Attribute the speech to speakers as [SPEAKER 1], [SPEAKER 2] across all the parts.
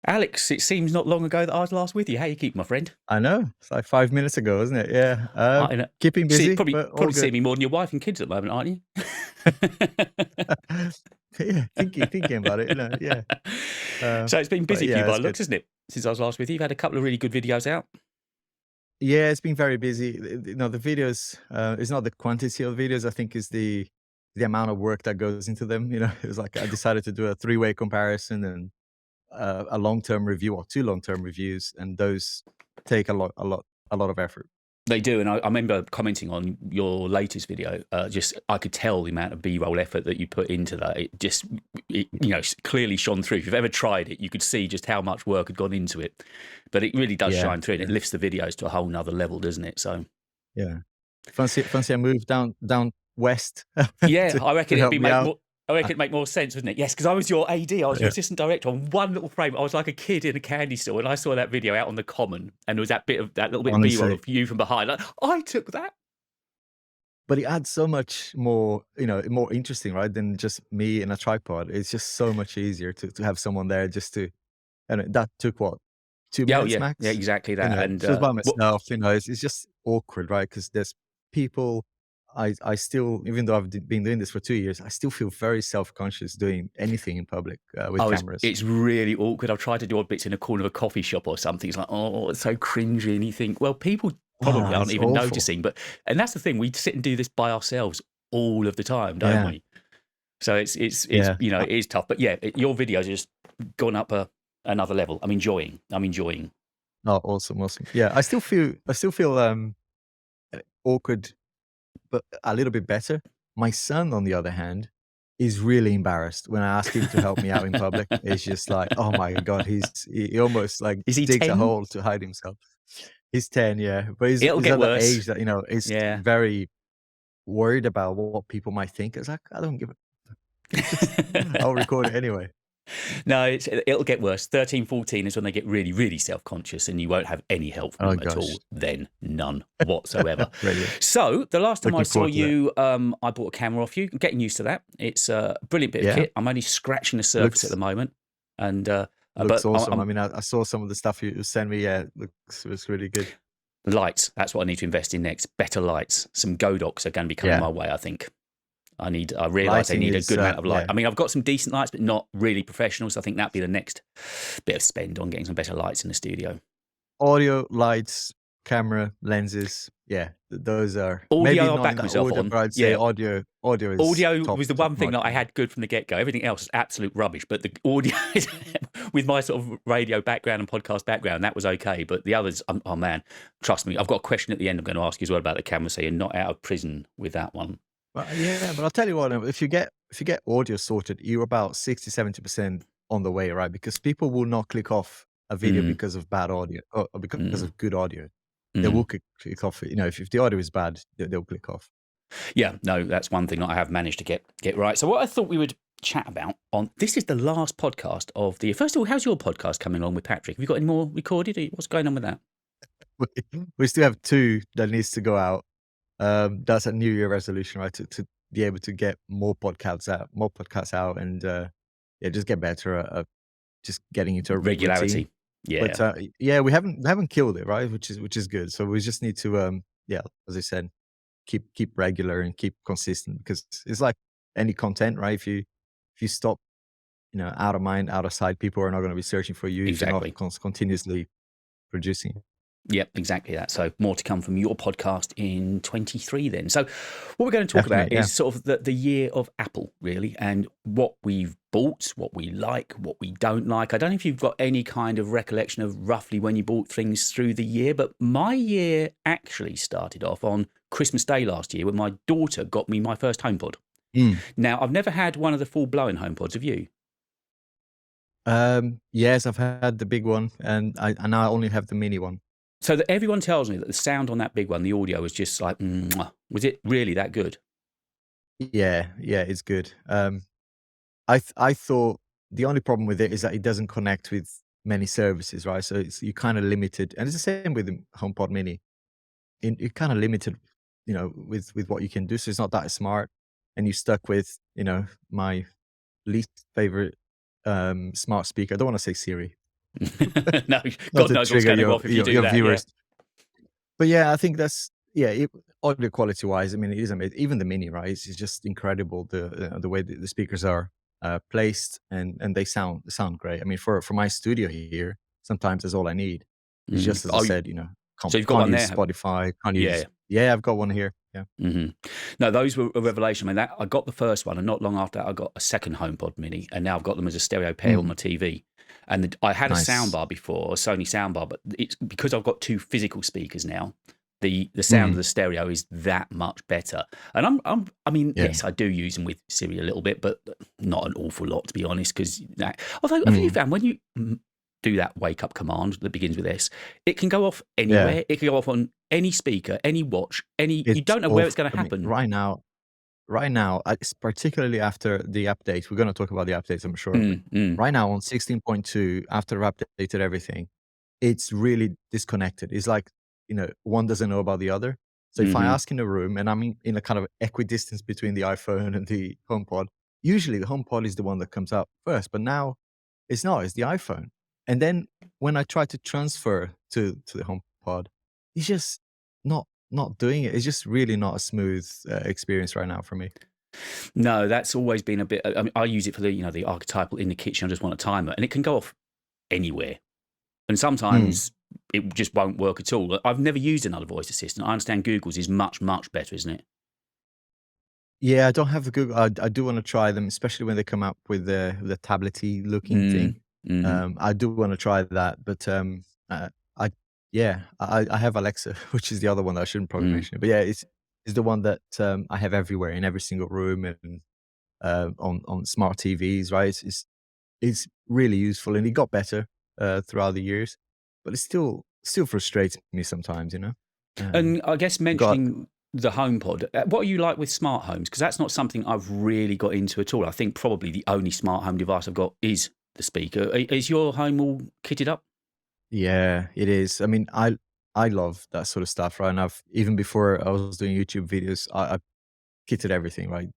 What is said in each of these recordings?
[SPEAKER 1] Alex, it seems not long ago that I was last with you. How you keep, my friend?
[SPEAKER 2] I know. It's like 5 minutes ago, isn't it? Yeah.
[SPEAKER 1] I know.
[SPEAKER 2] Keeping busy,
[SPEAKER 1] Probably
[SPEAKER 2] but all
[SPEAKER 1] seeing
[SPEAKER 2] good.
[SPEAKER 1] me more than your wife and kids at the moment, aren't you?
[SPEAKER 2] Yeah, thinking about it, yeah.
[SPEAKER 1] So it's been
[SPEAKER 2] But
[SPEAKER 1] busy for you
[SPEAKER 2] yeah,
[SPEAKER 1] by
[SPEAKER 2] it's
[SPEAKER 1] the
[SPEAKER 2] good.
[SPEAKER 1] looks, isn't it? Since I was last with you, you've had a couple of really good videos out.
[SPEAKER 2] Yeah, it's been very busy. The videos, it's not the quantity of videos, I think is the amount of work that goes into them. It was like I decided to do a three-way comparison and a long-term review or two long-term reviews, and those take a lot of effort.
[SPEAKER 1] They do, and I remember commenting on your latest video. Just I could tell the amount of B-roll effort that you put into that. It clearly shone through. If you've ever tried it, you could see just how much work had gone into it. But it really does
[SPEAKER 2] Yeah.
[SPEAKER 1] shine through, and it lifts the videos to a whole nother level, doesn't it? So
[SPEAKER 2] Yeah. Fancy a move down west
[SPEAKER 1] yeah, I
[SPEAKER 2] to
[SPEAKER 1] reckon
[SPEAKER 2] help me out?
[SPEAKER 1] I reckon it'd make more sense, wouldn't it? Yes, because I was your AD, I was your
[SPEAKER 2] Yeah,
[SPEAKER 1] assistant director on one little frame. I was like a kid in a candy store, and I saw that video out on the common, and there was that little bit of B-roll
[SPEAKER 2] honestly.
[SPEAKER 1] of you from behind. Like, I took that.
[SPEAKER 2] But it adds so much more, more interesting, right, than just me and a tripod. It's just so much easier to have someone there just to and that took what, 2
[SPEAKER 1] Yeah, oh
[SPEAKER 2] minutes
[SPEAKER 1] yeah, yeah,
[SPEAKER 2] max?
[SPEAKER 1] exactly that. And
[SPEAKER 2] Just by
[SPEAKER 1] what?
[SPEAKER 2] myself, it's just awkward, right? Because there's people I still, even though I've been doing this for 2 years, I still feel very self-conscious doing anything in public, with
[SPEAKER 1] Oh,
[SPEAKER 2] cameras.
[SPEAKER 1] it's really awkward. I've tried to do odd bits in a corner of a coffee shop or something. It's like, oh, it's so cringy. And you think, well, people probably
[SPEAKER 2] Oh,
[SPEAKER 1] aren't
[SPEAKER 2] it's
[SPEAKER 1] even
[SPEAKER 2] awful.
[SPEAKER 1] noticing. And that's the thing. We sit and do this by ourselves all of the time, don't
[SPEAKER 2] Yeah,
[SPEAKER 1] we? So it's
[SPEAKER 2] yeah.
[SPEAKER 1] it is tough. But yeah, your videos are just gone up another level. I'm enjoying.
[SPEAKER 2] Oh, awesome, awesome. Yeah, I still feel, awkward, but a little bit better. My son, on the other hand, is really embarrassed when I ask him to help me out in public. It's just like, oh my god, he almost like
[SPEAKER 1] Is he
[SPEAKER 2] digs a
[SPEAKER 1] 10?
[SPEAKER 2] hole to hide himself. He's 10, yeah, but
[SPEAKER 1] It'll
[SPEAKER 2] he's
[SPEAKER 1] get
[SPEAKER 2] at that
[SPEAKER 1] worse.
[SPEAKER 2] age that is
[SPEAKER 1] Yeah.
[SPEAKER 2] very worried about what people might think. It's like, I don't give a just I'll record it anyway.
[SPEAKER 1] No, it'll get worse. 13, 14 is when they get really, really self-conscious, and you won't have any help from
[SPEAKER 2] Oh
[SPEAKER 1] them at
[SPEAKER 2] gosh,
[SPEAKER 1] all then. None whatsoever.
[SPEAKER 2] brilliant.
[SPEAKER 1] So the last time I
[SPEAKER 2] Looking
[SPEAKER 1] saw
[SPEAKER 2] forward to that.
[SPEAKER 1] you, I bought a camera off you. I'm getting used to that. It's a brilliant bit of
[SPEAKER 2] Yeah,
[SPEAKER 1] kit. I'm only scratching the surface at the
[SPEAKER 2] looks
[SPEAKER 1] moment. And
[SPEAKER 2] looks
[SPEAKER 1] but
[SPEAKER 2] awesome. I
[SPEAKER 1] I'm
[SPEAKER 2] mean, I saw some of the stuff you sent me. Yeah, looks really good.
[SPEAKER 1] lights. That's what I need to invest in next. Better lights. Some Godox are going to be coming
[SPEAKER 2] Yeah,
[SPEAKER 1] my way, I think. I realise I
[SPEAKER 2] lighting
[SPEAKER 1] need a
[SPEAKER 2] is,
[SPEAKER 1] good amount of light.
[SPEAKER 2] yeah.
[SPEAKER 1] I mean, I've got some decent lights, but not really professional. So I think that'd be the next bit of spend on getting some better lights in the studio.
[SPEAKER 2] Audio, lights, camera, lenses. Yeah, those are
[SPEAKER 1] Audio,
[SPEAKER 2] maybe
[SPEAKER 1] I'll
[SPEAKER 2] not in
[SPEAKER 1] back
[SPEAKER 2] that
[SPEAKER 1] myself
[SPEAKER 2] order,
[SPEAKER 1] on.
[SPEAKER 2] but I'd say
[SPEAKER 1] Yeah,
[SPEAKER 2] audio is
[SPEAKER 1] audio
[SPEAKER 2] top
[SPEAKER 1] was the
[SPEAKER 2] top
[SPEAKER 1] one thing
[SPEAKER 2] notch
[SPEAKER 1] that I
[SPEAKER 2] for me.
[SPEAKER 1] had good from the get-go. Everything else is absolute rubbish. But the audio, with my sort of radio background and podcast background, that was okay. But the others, oh man, trust me, I've got a question at the end I'm going to ask you as well about the camera, so you're not out of prison with that one.
[SPEAKER 2] But yeah, but I'll tell you what, if you get audio sorted, you're about 60-70% on the way, right? Because people will not click off a video
[SPEAKER 1] Mm,
[SPEAKER 2] because of bad audio or because
[SPEAKER 1] mm,
[SPEAKER 2] of good audio. They will
[SPEAKER 1] mm.
[SPEAKER 2] click off. If the audio is bad, they'll click off.
[SPEAKER 1] Yeah, no, that's one thing that I have managed to get right. So what I thought we would chat about on this is the last podcast of the year. First of all, how's your podcast coming along with Patrick? Have you got any more recorded? What's going on with that?
[SPEAKER 2] We still have two that needs to go out. That's a New Year resolution, right? To be able to get more podcasts out, and yeah, just get better at just getting into a routine.
[SPEAKER 1] Regularity. Yeah.
[SPEAKER 2] But yeah, we haven't killed it, right? Which is good. So we just need to yeah, as I said, keep regular and keep consistent, because it's like any content, right? If you stop, out of mind, out of sight, people are not going to be searching for you if you're not
[SPEAKER 1] Exactly.
[SPEAKER 2] continuously producing.
[SPEAKER 1] Yep, exactly that. So more to come from your podcast in 23 then. So what we're going to talk about
[SPEAKER 2] Definitely, yeah.
[SPEAKER 1] is sort of the year of Apple, really, and what we've bought, what we like, what we don't like. I don't know if you've got any kind of recollection of roughly when you bought things through the year, but my year actually started off on Christmas Day last year when my daughter got me my first HomePod.
[SPEAKER 2] Mm.
[SPEAKER 1] Now, I've never had one of the full-blown HomePods, have you?
[SPEAKER 2] Yes, I've had the big one, and I now only have the mini one.
[SPEAKER 1] So that everyone tells me that the sound on that big one, the audio was just like, mwah. Was it really that good?
[SPEAKER 2] Yeah, yeah, it's good. I thought the only problem with it is that it doesn't connect with many services, right? So you're kind of limited, and it's the same with the HomePod Mini. You're kind of limited, with what you can do. So it's not that smart, and you're stuck with, my least favorite smart speaker. I don't want to say Siri.
[SPEAKER 1] No,
[SPEAKER 2] not
[SPEAKER 1] God
[SPEAKER 2] to
[SPEAKER 1] knows what's
[SPEAKER 2] trigger
[SPEAKER 1] going to go off if you do
[SPEAKER 2] your
[SPEAKER 1] that. Yeah.
[SPEAKER 2] viewers. But yeah, I think that's yeah, audio quality wise, I mean, it is amazing. Even the mini, right? It's just incredible the way the speakers are placed and they sound great. I mean, for my studio here, sometimes that's all I need. It's
[SPEAKER 1] Mm.
[SPEAKER 2] just as I
[SPEAKER 1] Oh,
[SPEAKER 2] said,
[SPEAKER 1] so you've got
[SPEAKER 2] can't
[SPEAKER 1] one
[SPEAKER 2] use
[SPEAKER 1] there?
[SPEAKER 2] Spotify, can't
[SPEAKER 1] Yeah.
[SPEAKER 2] use yeah, I've got one here. Yeah,
[SPEAKER 1] No, those were a revelation. I mean, I got the first one, and not long after that, I got a second HomePod Mini, and now I've got them as a stereo pair on
[SPEAKER 2] mm,
[SPEAKER 1] my TV. And I had a
[SPEAKER 2] nice.
[SPEAKER 1] soundbar before, a Sony soundbar, but it's because I've got two physical speakers now. The sound of
[SPEAKER 2] Mm,
[SPEAKER 1] the stereo is that much better. And I mean,
[SPEAKER 2] yeah.
[SPEAKER 1] yes, I do use them with Siri a little bit, but not an awful lot, to be honest. Because although, have you
[SPEAKER 2] Mm,
[SPEAKER 1] found when you do that wake up command that begins with S, it can go off
[SPEAKER 2] yeah.
[SPEAKER 1] anywhere. It can go off on any speaker, any watch, any. You
[SPEAKER 2] It's
[SPEAKER 1] don't know where it's
[SPEAKER 2] awful.
[SPEAKER 1] going to
[SPEAKER 2] I mean,
[SPEAKER 1] happen.
[SPEAKER 2] right now, particularly after the update, we're going to talk about the updates, I'm sure. But
[SPEAKER 1] Mm, mm,
[SPEAKER 2] right now on 16.2, after I've updated everything, it's really disconnected. It's like, one doesn't know about the other. So if I
[SPEAKER 1] mhm.
[SPEAKER 2] ask in a room and I'm in a kind of equidistance between the iPhone and the HomePod, usually the HomePod is the one that comes up first, but now it's not, it's the iPhone. And then when I try to transfer to the HomePod, it's just not doing it. It's just really not a smooth experience right now for me.
[SPEAKER 1] No, that's always been a bit. I mean, I use it for the archetypal in the kitchen. I just want a timer, and it can go off anywhere. And
[SPEAKER 2] Mm.
[SPEAKER 1] sometimes it just won't work at all. I've never used another voice assistant. I understand Google's is much, much better, isn't it?
[SPEAKER 2] Yeah, I don't have the Google. I do want to try them, especially when they come up with the tablety looking
[SPEAKER 1] Mm,
[SPEAKER 2] thing.
[SPEAKER 1] mhm,
[SPEAKER 2] I do want to try that, but I yeah, I have Alexa, which is the other one that I shouldn't probably
[SPEAKER 1] mm.
[SPEAKER 2] mention. But yeah, it's the one that I have everywhere in every single room and on smart TVs. Right, it's really useful, and it got better throughout the years, but it still frustrates me sometimes. Um,
[SPEAKER 1] And I guess
[SPEAKER 2] got
[SPEAKER 1] mentioning the HomePod, what are you like with smart homes? Because that's not something I've really got into at all. I think probably the only smart home device I've got is the speaker. Is your home all kitted up?
[SPEAKER 2] Yeah, it is. I mean, I love that sort of stuff, right? And I've even before I was doing YouTube videos, I kitted everything, right?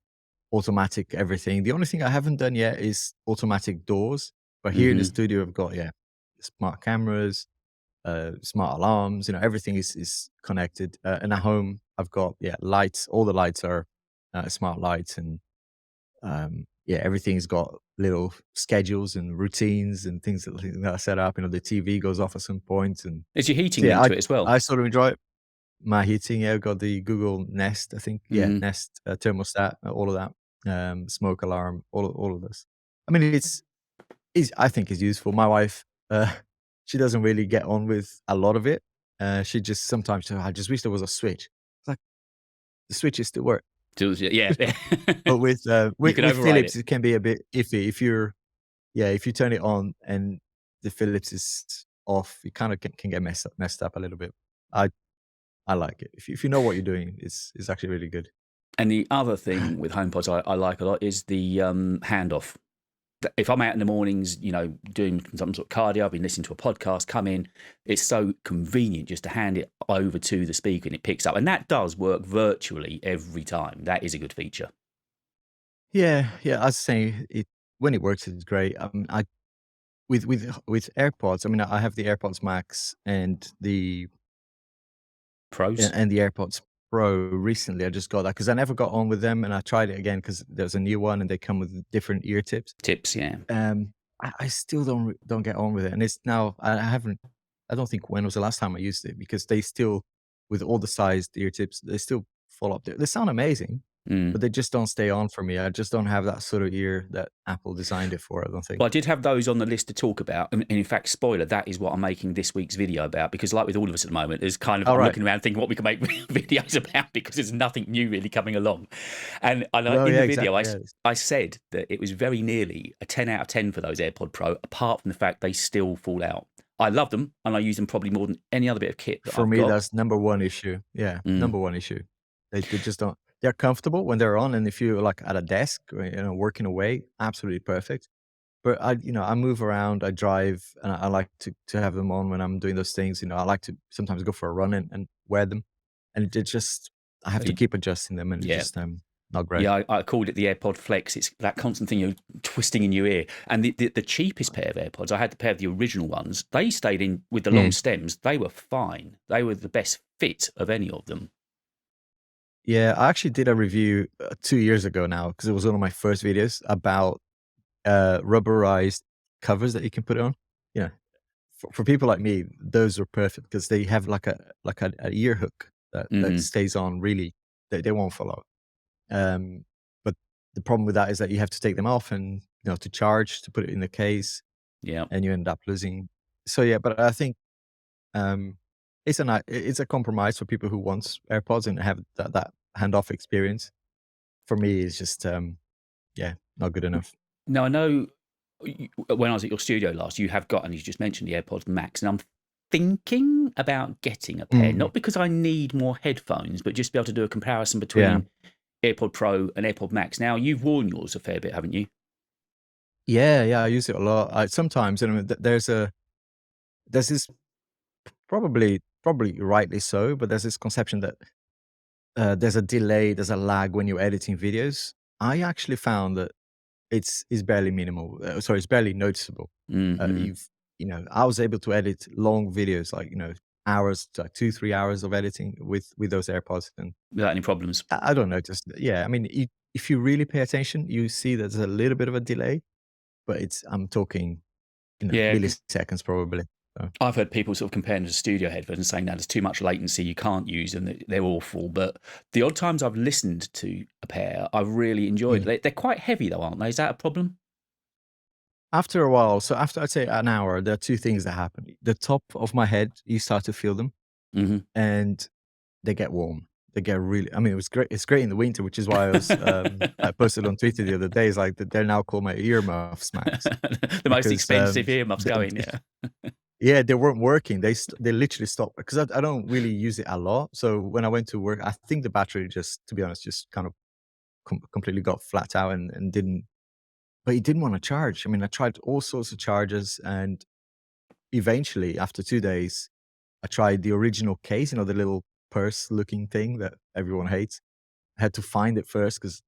[SPEAKER 2] Automatic everything. The only thing I haven't done yet is automatic doors. But here in the
[SPEAKER 1] Hmm.
[SPEAKER 2] studio, I've got smart cameras, smart alarms. Everything is connected. And at home, I've got lights. All the lights are smart lights, and yeah, everything's got little schedules and routines and things that are set up. The TV goes off at some point, and
[SPEAKER 1] Is your
[SPEAKER 2] so
[SPEAKER 1] heating
[SPEAKER 2] yeah,
[SPEAKER 1] linked to it as well?
[SPEAKER 2] I sort of enjoy it. My heating, yeah, I've got the Google Nest, I think, yeah,
[SPEAKER 1] Mm.
[SPEAKER 2] Nest thermostat, all of that, smoke alarm, all of this. I mean, is I think is useful. My wife, she doesn't really get on with a lot of it. She just sometimes, I just wish there was a switch. It's like the switches still work.
[SPEAKER 1] Yeah.
[SPEAKER 2] But
[SPEAKER 1] You can
[SPEAKER 2] with
[SPEAKER 1] override
[SPEAKER 2] Philips,
[SPEAKER 1] it.
[SPEAKER 2] it can be a bit iffy. If you turn it on and the Philips is off, you kind of can get messed up a little bit. I I like it. If you know what you're doing, it's actually really good.
[SPEAKER 1] And the other thing with HomePods I like a lot is the handoff. If I'm out in the mornings, doing some sort of cardio, I've been listening to a podcast, come in, it's so convenient just to hand it over to the speaker and it picks up. And that does work virtually every time. That is a good feature.
[SPEAKER 2] Yeah, yeah. I was saying it when it works, it's great. I with AirPods. I mean, I have the AirPods Max
[SPEAKER 1] Pros,
[SPEAKER 2] and the AirPods Pro recently. I just got that because I never got on with them, and I tried it again because there's a new one and they come with different ear tips.
[SPEAKER 1] tips, yeah.
[SPEAKER 2] I still don't get on with it, and it's now I haven't. I don't think when was the last time I used it because they still, with all the sized ear tips, they still fall up there. They sound amazing,
[SPEAKER 1] Mm.
[SPEAKER 2] but they just don't stay on for me. I just don't have that sort of ear that Apple designed it for. I don't
[SPEAKER 1] Well,
[SPEAKER 2] think.
[SPEAKER 1] I did have those on the list to talk about, and in fact, spoiler, that is what I'm making this week's video about. Because, like with all of us at the moment, there's kind of
[SPEAKER 2] All
[SPEAKER 1] I'm
[SPEAKER 2] right.
[SPEAKER 1] looking around thinking what we can make videos about because there's nothing new really coming along. And
[SPEAKER 2] Well,
[SPEAKER 1] in
[SPEAKER 2] yeah,
[SPEAKER 1] the video,
[SPEAKER 2] exactly. Yeah.
[SPEAKER 1] I said that it was very nearly a 10 out of 10 for those AirPod Pro, apart from the fact they still fall out. I love them, and I use them probably more than any other bit of kit that
[SPEAKER 2] For
[SPEAKER 1] I've
[SPEAKER 2] me,
[SPEAKER 1] got.
[SPEAKER 2] that's number one issue. Yeah,
[SPEAKER 1] Mm.
[SPEAKER 2] number one issue. They just don't. They're comfortable when they're on, and if you're like at a desk, or, working away, absolutely perfect. But I move around, I drive, and I like to have them on when I'm doing those things. I like to sometimes go for a run and wear them, and it just I have to keep adjusting them, and it
[SPEAKER 1] Yeah.
[SPEAKER 2] just not great.
[SPEAKER 1] Yeah, I called it the AirPod Flex. It's that constant thing you're twisting in your ear. And the cheapest pair of AirPods, I had the pair of the original ones. They stayed in with the long
[SPEAKER 2] Mm.
[SPEAKER 1] stems. They were fine. They were the best fit of any of them.
[SPEAKER 2] Yeah, I actually did a review 2 years ago now because it was one of my first videos about rubberized covers that you can put on. You know, for people like me, those are perfect because they have like a ear hook that
[SPEAKER 1] Hmm.
[SPEAKER 2] stays on really. They won't fall out. Um, but the problem with that is that you have to take them off and to charge to put it in the case,
[SPEAKER 1] Yeah.
[SPEAKER 2] and you end up losing. So yeah, but I think um, it's a compromise for people who want AirPods and have that handoff experience. For me, it's just yeah, not good enough.
[SPEAKER 1] Now, I know when I was at your studio last, you have got, and you just mentioned the AirPods Max, and I'm thinking about getting a pair,
[SPEAKER 2] Mhm.
[SPEAKER 1] not because I need more headphones, but just to be able to do a comparison
[SPEAKER 2] Yeah.
[SPEAKER 1] between AirPod Pro and AirPod Max. Now, you've worn yours a fair bit, haven't you?
[SPEAKER 2] Yeah, yeah, I use it a lot. I sometimes, there's this probably rightly so, but there's this conception that there's a delay, there's a lag when you're editing videos. I actually found that it's barely minimal. Sorry, it's barely noticeable.
[SPEAKER 1] Hmm.
[SPEAKER 2] You've I was able to edit long videos, like hours, like 2-3 hours of editing with those AirPods, and
[SPEAKER 1] Without any problems.
[SPEAKER 2] I don't know, just yeah. I mean, if you really pay attention, you see there's a little bit of a delay, but I'm talking
[SPEAKER 1] Yeah, because
[SPEAKER 2] milliseconds probably. So,
[SPEAKER 1] I've heard people sort of comparing to studio headphones and saying that there's too much latency, you can't use them, they're awful. But the odd times I've listened to a pair, I've really enjoyed it.
[SPEAKER 2] mm.
[SPEAKER 1] They're quite heavy though, aren't they? Is that a problem?
[SPEAKER 2] After a while, so after I'd say an hour, there are two things that happen. The top of my head, you start to feel them,
[SPEAKER 1] Hmm.
[SPEAKER 2] and they get warm. They get really. I mean, it was great. It's great in the winter, which is why I posted on Twitter the other day. It's like they're now called my earmuffs, Max,
[SPEAKER 1] The most
[SPEAKER 2] because
[SPEAKER 1] expensive earmuffs
[SPEAKER 2] the,
[SPEAKER 1] going, yeah.
[SPEAKER 2] yeah, they weren't working. They literally stopped because I don't really use it a lot. So when I went to work, I think the battery just, to be honest, just kind of completely got flat out and didn't. But it didn't want to charge. I mean, I tried all sorts of chargers, and eventually, after 2 days, I tried the original case. The little purse-looking thing that everyone hates. I had to find it first because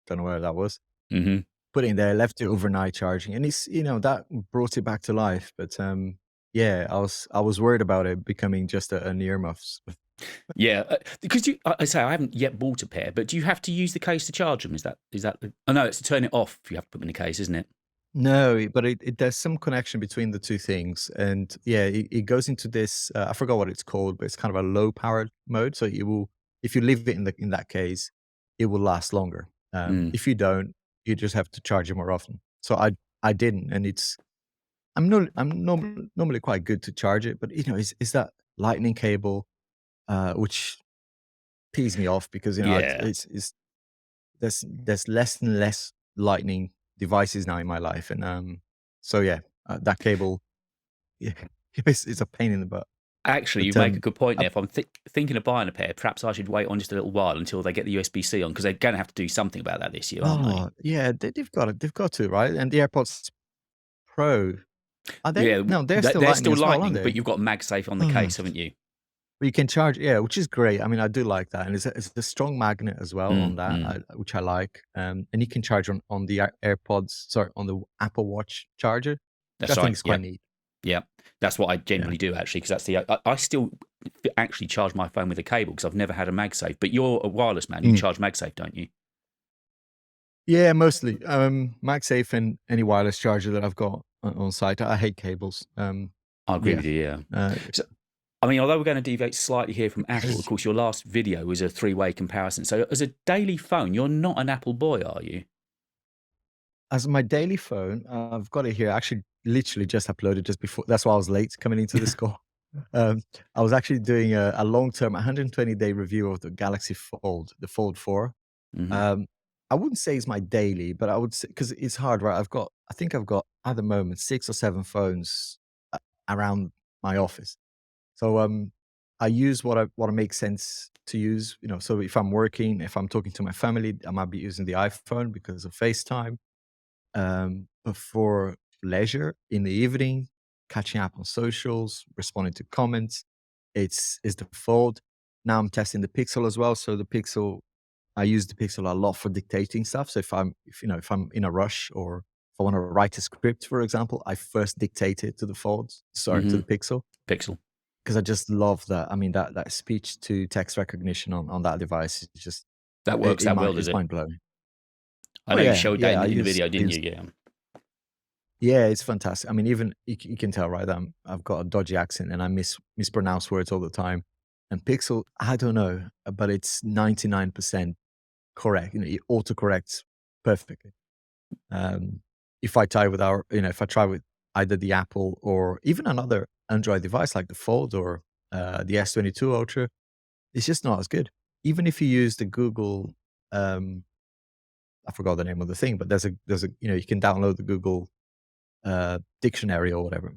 [SPEAKER 2] don't know where that was.
[SPEAKER 1] Hmm.
[SPEAKER 2] Put it in there, left it overnight charging, and it's that brought it back to life. But yeah, I was worried about it becoming just an earmuffs.
[SPEAKER 1] Yeah, because I say I haven't yet bought a pair, but do you have to use the case to charge them? Is that? Oh no, it's to turn it off. You have to put them in the case, isn't it?
[SPEAKER 2] No, but there's some connection between the two things, and yeah, it goes into this. I forgot what it's called, but it's kind of a low powered mode. So it will, if you leave it in that case, it will last longer.
[SPEAKER 1] Mm.
[SPEAKER 2] If you don't, you just have to charge it more often. So I didn't, and I'm normally quite good to charge it, but it's that lightning cable, which pees me off because
[SPEAKER 1] Yeah.
[SPEAKER 2] it's there's less and less lightning devices now in my life, and so yeah, that cable, yeah, it's a pain in the butt.
[SPEAKER 1] Actually, you
[SPEAKER 2] But
[SPEAKER 1] make a good point
[SPEAKER 2] uh,
[SPEAKER 1] there. If I'm thinking of buying a pair, perhaps I should wait on just a little while until they get the USB-C on, because they're going to have to do something about that this year, aren't they?
[SPEAKER 2] oh yeah, they've got it. They've got to, right. And the AirPods Pro, are they?
[SPEAKER 1] Yeah,
[SPEAKER 2] No, they're still
[SPEAKER 1] they're
[SPEAKER 2] lightning
[SPEAKER 1] still
[SPEAKER 2] as well, aren't
[SPEAKER 1] Lightning, but
[SPEAKER 2] they?
[SPEAKER 1] you've got MagSafe on the
[SPEAKER 2] Oh,
[SPEAKER 1] case, haven't you?
[SPEAKER 2] but you can charge, yeah, which is great. I mean, I do like that, and it's a strong magnet as well on
[SPEAKER 1] Mm,
[SPEAKER 2] that,
[SPEAKER 1] mm.
[SPEAKER 2] which I like. And you can charge on the AirPods, sorry, on the Apple Watch charger, which I
[SPEAKER 1] That's
[SPEAKER 2] think
[SPEAKER 1] right.
[SPEAKER 2] is quite
[SPEAKER 1] Yep.
[SPEAKER 2] neat.
[SPEAKER 1] Yeah, that's what I
[SPEAKER 2] Yeah.
[SPEAKER 1] generally do actually, because that's I still actually charge my phone with a cable because I've never had a MagSafe. But you're a wireless man; you
[SPEAKER 2] Mm.
[SPEAKER 1] charge MagSafe, don't you?
[SPEAKER 2] Yeah, mostly. MagSafe and any wireless charger that I've got on site. I hate cables.
[SPEAKER 1] I agree
[SPEAKER 2] Yeah.
[SPEAKER 1] with you. Yeah.
[SPEAKER 2] Uh,
[SPEAKER 1] So, I mean, although we're going to deviate slightly here from Apple, of course, your last video was a three-way comparison. So, as a daily phone, you're not an Apple boy, are you?
[SPEAKER 2] as my daily phone, I've got it here. Actually, literally just uploaded just before. That's why I was late coming into this call. I was actually doing a long-term 120-day review of the Galaxy Fold, the Fold 4.
[SPEAKER 1] Hmm.
[SPEAKER 2] Um, I wouldn't say it's my daily, but I would say because it's hard, right? I think I've got at the moment 6 or 7 phones around my office. So I use what makes sense to use. So if I'm working, if I'm talking to my family, I might be using the iPhone because of FaceTime. But for leisure in the evening, catching up on socials, responding to comments, it's the Fold. Now I'm testing the Pixel as well. So the Pixel I use the Pixel a lot for dictating stuff. So if I'm in a rush or if I want to write a script, for example, I first dictate it to the to
[SPEAKER 1] Hmm.
[SPEAKER 2] the Pixel,
[SPEAKER 1] Pixel.
[SPEAKER 2] because I just love that. I mean, that speech to text recognition on that device is just
[SPEAKER 1] That works that well, does
[SPEAKER 2] it's
[SPEAKER 1] it?
[SPEAKER 2] mind blowing.
[SPEAKER 1] I
[SPEAKER 2] Oh
[SPEAKER 1] know you
[SPEAKER 2] yeah,
[SPEAKER 1] showed that
[SPEAKER 2] yeah.
[SPEAKER 1] in the video,
[SPEAKER 2] I
[SPEAKER 1] didn't
[SPEAKER 2] use
[SPEAKER 1] you? Yeah.
[SPEAKER 2] Yeah, it's fantastic. I mean, even you can tell, right? I've got a dodgy accent and I mispronounce words all the time. And Pixel, I don't know, but it's 99% correct. You know, it autocorrects perfectly. Um, if I try with if I try with either the Apple or even another Android device like the Fold or the S22 Ultra, it's just not as good. Even if you use the Google, um, I forgot the name of the thing, but there's a you can download the Google dictionary or whatever.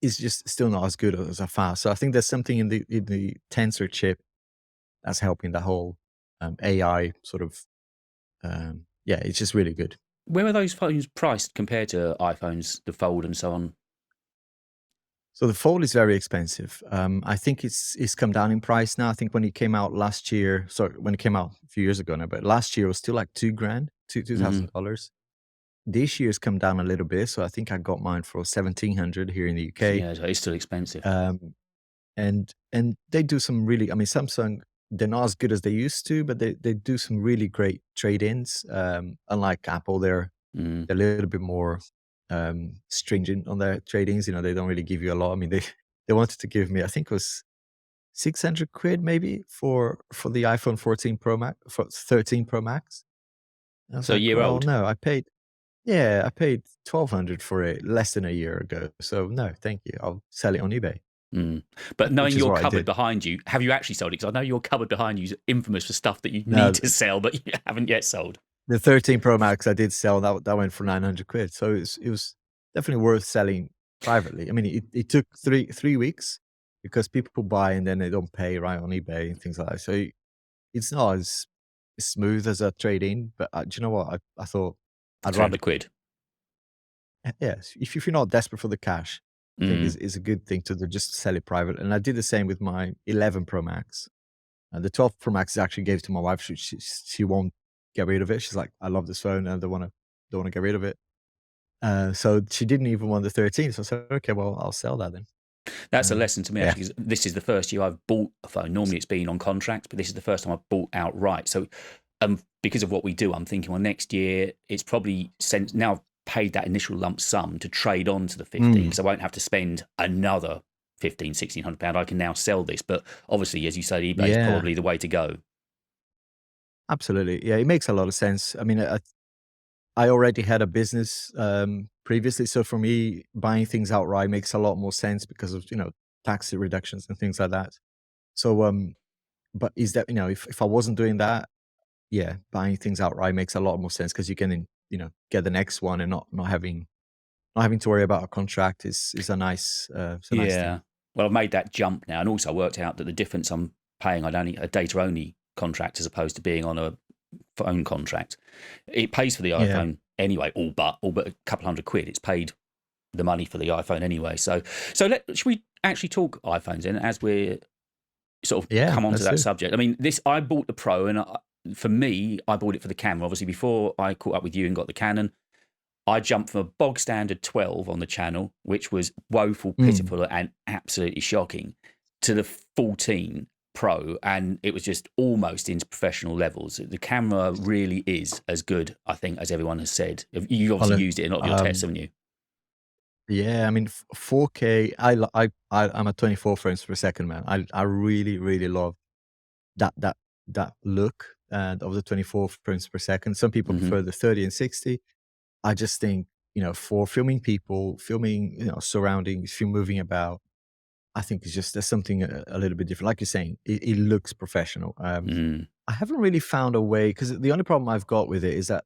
[SPEAKER 2] It's just still not as good as a fast. So I think there's something in the tensor chip that's helping the whole AI sort of. Yeah, it's just really good.
[SPEAKER 1] Where are those phones priced compared to iPhones, the Fold and so on?
[SPEAKER 2] So the Fold is very expensive. I think it's come down in price now. I think when it came out last year, sorry, when it came out a few years ago now, but last year it was still like 2 grand, two
[SPEAKER 1] Hmm.
[SPEAKER 2] thousand dollars. This year's come down a little bit, so I think I got mine for 1,700 here in the UK.
[SPEAKER 1] Yeah, so it's still expensive.
[SPEAKER 2] Um, and they do some really, I mean, Samsung, they're not as good as they used to, but they do some really great trade-ins. Unlike Apple,
[SPEAKER 1] Mm.
[SPEAKER 2] they're a little bit more stringent on their trade-ins. You know, they don't really give you a lot. I mean, they wanted to give me, I think it was 600 quid maybe for the iPhone 14 Pro Max, for 13 Pro Max. I was
[SPEAKER 1] So a
[SPEAKER 2] like,
[SPEAKER 1] year
[SPEAKER 2] well,
[SPEAKER 1] old.
[SPEAKER 2] no, I paid 1,200 for it less than a year ago. So no, thank you. I'll sell it on eBay,
[SPEAKER 1] Mm. But
[SPEAKER 2] which
[SPEAKER 1] knowing
[SPEAKER 2] is
[SPEAKER 1] your
[SPEAKER 2] what I
[SPEAKER 1] cupboard
[SPEAKER 2] did.
[SPEAKER 1] behind you, have you actually sold it? Because I know your cupboard behind you is infamous for stuff that you need
[SPEAKER 2] No,
[SPEAKER 1] to sell, but you haven't yet sold.
[SPEAKER 2] the 13 Pro Max I did sell, that went for 900 quid. So it was definitely worth selling privately. I mean, it took three weeks because people buy and then they don't pay right on eBay and things like that. So it's not as smooth as a trade-in, but do you know what? I thought I'd rather,
[SPEAKER 1] 300 quid.
[SPEAKER 2] yes, if you're not desperate for the cash, I think
[SPEAKER 1] Mm.
[SPEAKER 2] is a good thing to do, just sell it private. And I did the same with my 11 Pro Max. The 12 Pro Max I actually gave to my wife. She won't get rid of it. She's like, I love this phone and I don't want to get rid of it. So she didn't even want the 13. So I said, okay, well, I'll sell that then.
[SPEAKER 1] That's a lesson to me,
[SPEAKER 2] Yeah.
[SPEAKER 1] actually, 'cause this is the first year I've bought a phone. Normally it's been on contract, but this is the first time I've bought outright. So because of what we do, I'm thinking, well, next year it's probably now I've paid that initial lump sum to trade on to the 15
[SPEAKER 2] Mm,
[SPEAKER 1] because I won't have to spend another 15, £1,600. I can now sell this. But obviously, as you said, eBay is
[SPEAKER 2] yeah,
[SPEAKER 1] probably the way to go.
[SPEAKER 2] absolutely. Yeah, it makes a lot of sense. I mean, I already had a business previously. So for me, buying things outright makes a lot more sense because of, tax reductions and things like that. So, but is that, if I wasn't doing that, yeah, buying things outright makes a lot more sense because you can, get the next one and not having to worry about a contract is a nice thing.
[SPEAKER 1] Yeah. Well, I've made that jump now, and also worked out that the difference I'm paying on only a data only contract as opposed to being on a phone contract, it pays for the
[SPEAKER 2] Yeah.
[SPEAKER 1] iPhone anyway. All but a couple hundred quid. It's paid the money for the iPhone anyway. Should we actually talk iPhones then as we're sort of
[SPEAKER 2] Yeah,
[SPEAKER 1] come onto
[SPEAKER 2] let's
[SPEAKER 1] that
[SPEAKER 2] do.
[SPEAKER 1] subject? I mean, this I bought the Pro, and for me, I bought it for the camera. Obviously, before I caught up with you and got the Canon, I jumped from a bog standard 12 on the channel, which was woeful,
[SPEAKER 2] Mm.
[SPEAKER 1] pitiful, and absolutely shocking, to the 14 Pro, and it was just almost into professional levels. The camera really is as good, I think, as everyone has said. You obviously
[SPEAKER 2] Colin,
[SPEAKER 1] used it in a lot of your tests, haven't you?
[SPEAKER 2] yeah, I mean, 4K, I'm a 24 frames per second man. I really, really love that that that look of the 24 frames per second. Some people
[SPEAKER 1] Hmm.
[SPEAKER 2] prefer the 30 and 60. I just think, for filming people, filming, surroundings, if you're moving about, I think it's just there's something a little bit different. Like you're saying, it looks professional.
[SPEAKER 1] Mm.
[SPEAKER 2] I haven't really found a way because the only problem I've got with it is that,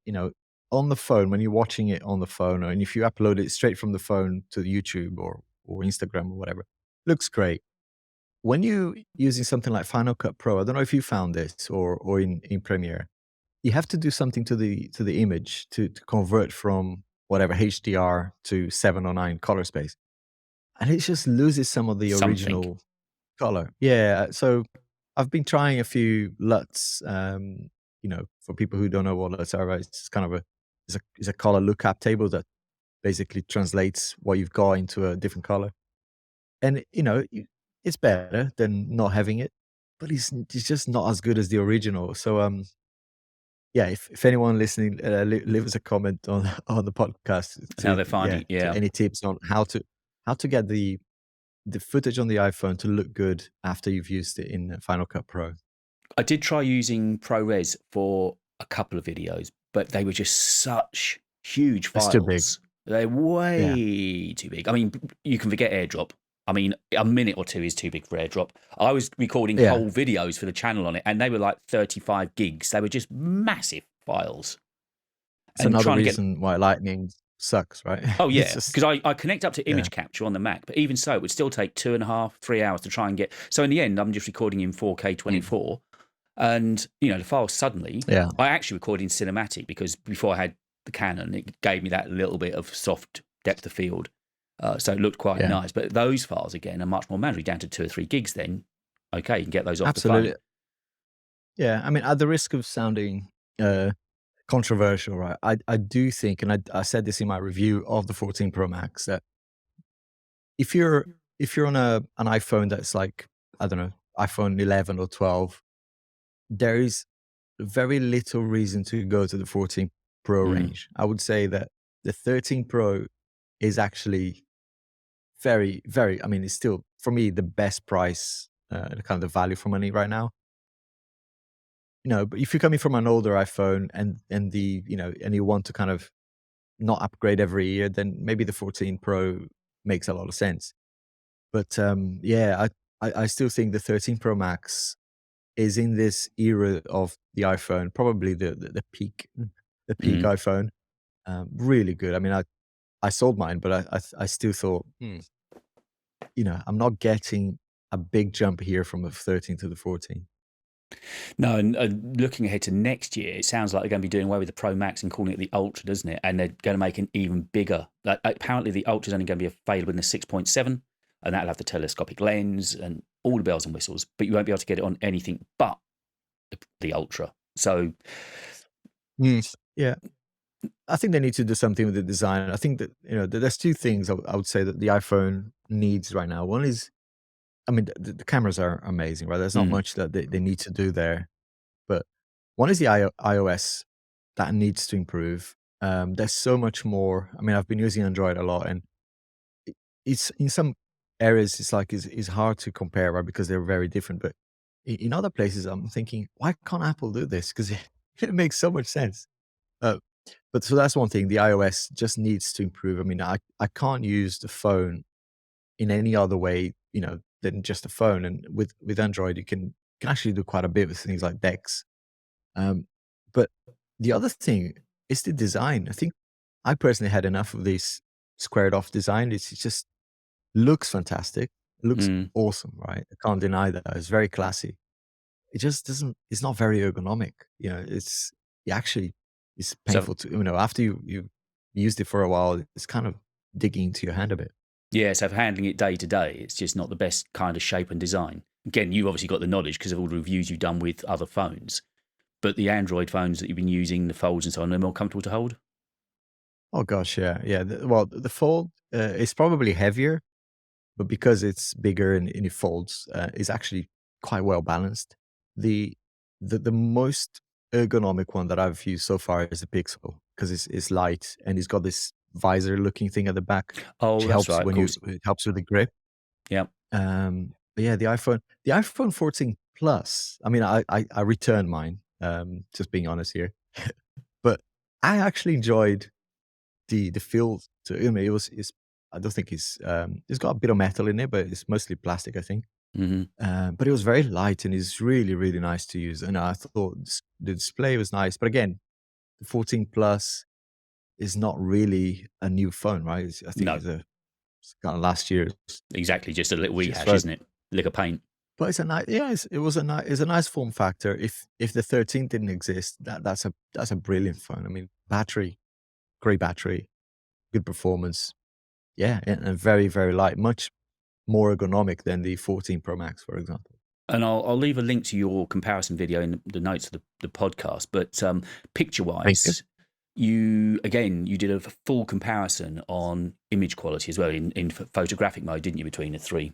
[SPEAKER 2] on the phone, when you're watching it on the phone, and if you upload it straight from the phone to YouTube or Instagram or whatever, looks great. When you using something like Final Cut Pro, I don't know if you found this or in Premiere, you have to do something to the image to convert from whatever HDR to 709 color space, and it just loses some of the
[SPEAKER 1] Something.
[SPEAKER 2] original color. Yeah, so I've been trying a few LUTs, for people who don't know what those are, right, it's kind of a color lookup table that basically translates what you've got into a different color. And, it's better than not having it, but it's just not as good as the original. So, yeah, if anyone listening, leave us a comment on on the podcast
[SPEAKER 1] How
[SPEAKER 2] to
[SPEAKER 1] they're finding
[SPEAKER 2] yeah,
[SPEAKER 1] it.
[SPEAKER 2] to
[SPEAKER 1] Yeah.
[SPEAKER 2] any tips on how to get the footage on the iPhone to look good after you've used it in Final Cut Pro.
[SPEAKER 1] I did try using ProRes for a couple of videos, but they were just such huge
[SPEAKER 2] It's too big.
[SPEAKER 1] files. They're
[SPEAKER 2] Yeah.
[SPEAKER 1] way too big. I mean, you can forget AirDrop. I mean, a minute or two is too big for AirDrop. I was recording
[SPEAKER 2] Yeah.
[SPEAKER 1] whole videos for the channel on it, and they were like 35 gigs. They were just massive files.
[SPEAKER 2] It's
[SPEAKER 1] And
[SPEAKER 2] another
[SPEAKER 1] trying to get
[SPEAKER 2] reason why Lightning sucks, right?
[SPEAKER 1] Oh
[SPEAKER 2] It's
[SPEAKER 1] yeah,
[SPEAKER 2] just
[SPEAKER 1] because I connect up to
[SPEAKER 2] yeah.
[SPEAKER 1] image capture on the Mac, but even so, it would still take 2.5, 3 hours to try and get. So in the end, I'm just recording in 4K
[SPEAKER 2] Mm.
[SPEAKER 1] 24, and the file suddenly.
[SPEAKER 2] Yeah.
[SPEAKER 1] I actually recorded in cinematic because before I had the Canon, it gave me that little bit of soft depth of field, so it looked quite
[SPEAKER 2] Yeah.
[SPEAKER 1] nice. But those files again are much more manageable, down to 2 or 3 gigs. Then, okay, you can get those off the
[SPEAKER 2] Absolutely.
[SPEAKER 1] phone.
[SPEAKER 2] Yeah, I mean, at the risk of sounding, controversial, right, I do think, and I said this in my review of the 14 Pro Max, that if you're on an iPhone that's like, I don't know, iPhone 11 or 12, there is very little reason to go to the 14 Pro
[SPEAKER 1] Mm,
[SPEAKER 2] range. I would say that the 13 Pro is actually very, very, I mean, it's still, for me, the best price, kind of the value for money right now. But if you're coming from an older iPhone and and you want to kind of not upgrade every year, then maybe the 14 Pro makes a lot of sense. But, yeah, I still think the 13 Pro Max is in this era of the iPhone, probably the peak
[SPEAKER 1] mm.
[SPEAKER 2] iPhone. Really good. I mean, I sold mine, but I still thought, I'm not getting a big jump here from the 13 to the 14.
[SPEAKER 1] No, and looking ahead to next year, it sounds like they're going to be doing away with the Pro Max and calling it the Ultra, doesn't it? And they're going to make an even bigger. Like, apparently, the Ultra is only going to be available in the 6.7, and that'll have the telescopic lens and all the bells and whistles. But you won't be able to get it on anything but the Ultra. So,
[SPEAKER 2] Yeah. I think they need to do something with the design. I think that, there's two things I would say that the iPhone needs right now. One is, I mean, the cameras are amazing, right? There's not
[SPEAKER 1] mm,
[SPEAKER 2] much that they need to do there. But one is the iOS that needs to improve. There's so much more. I mean, I've been using Android a lot, and it- it's in some areas it's like it's hard to compare, right? Because they're very different. But in other places, I'm thinking, why can't Apple do this? Because it makes so much sense. Uh, but so that's one thing. The iOS just needs to improve. I mean, I can't use the phone in any other way, than just a phone. And with Android, you can actually do quite a bit with things like Dex. Um, but the other thing is the design. I think I personally had enough of this squared off design. It just looks fantastic. It looks
[SPEAKER 1] mm.
[SPEAKER 2] awesome, right? I can't deny that. It's very classy. It just doesn't. It's not very ergonomic. It's actually it's
[SPEAKER 1] So,
[SPEAKER 2] painful to after you used it for a while. It's kind of digging into your hand a bit.
[SPEAKER 1] yeah, so for handling it day to day, it's just not the best kind of shape and design. Again, you've obviously got the knowledge because of all the reviews you've done with other phones. But the Android phones that you've been using, the folds and so on, are more comfortable to hold?
[SPEAKER 2] Oh gosh, yeah, yeah. Well, the Fold is probably heavier, but because it's bigger and it folds, is actually quite well balanced. The the most ergonomic one that I've used so far is the Pixel because it's light and it's got this visor looking thing at the back, which
[SPEAKER 1] Oh, that's
[SPEAKER 2] helps
[SPEAKER 1] right, of
[SPEAKER 2] when you
[SPEAKER 1] course.
[SPEAKER 2] it helps with the grip.
[SPEAKER 1] Yeah.
[SPEAKER 2] But yeah, the iPhone 14 Plus. I mean, I returned mine. Just being honest here, but I actually enjoyed the feel to I mean, it's I don't think it's got a bit of metal in it, but it's mostly plastic, I think.
[SPEAKER 1] Hmm.
[SPEAKER 2] But it was very light and it's really, really nice to use. And I thought the display was nice. But again, the 14 Plus is not really a new phone, right? I think
[SPEAKER 1] No,
[SPEAKER 2] it's kind of last year's
[SPEAKER 1] exactly. Just a little
[SPEAKER 2] just
[SPEAKER 1] rehash, isn't it? Lick of paint.
[SPEAKER 2] but it's a nice, yeah, it was it's a nice form factor. If the 13 didn't exist, that's a brilliant phone. I mean, great battery, good performance. Yeah, and very, very light, much more ergonomic than the 14 Pro Max, for example.
[SPEAKER 1] And I'll leave a link to your comparison video in the notes of the podcast. But picture
[SPEAKER 2] Thank you.
[SPEAKER 1] wise, you did a full comparison on image quality as well in photographic mode, didn't you, between the three?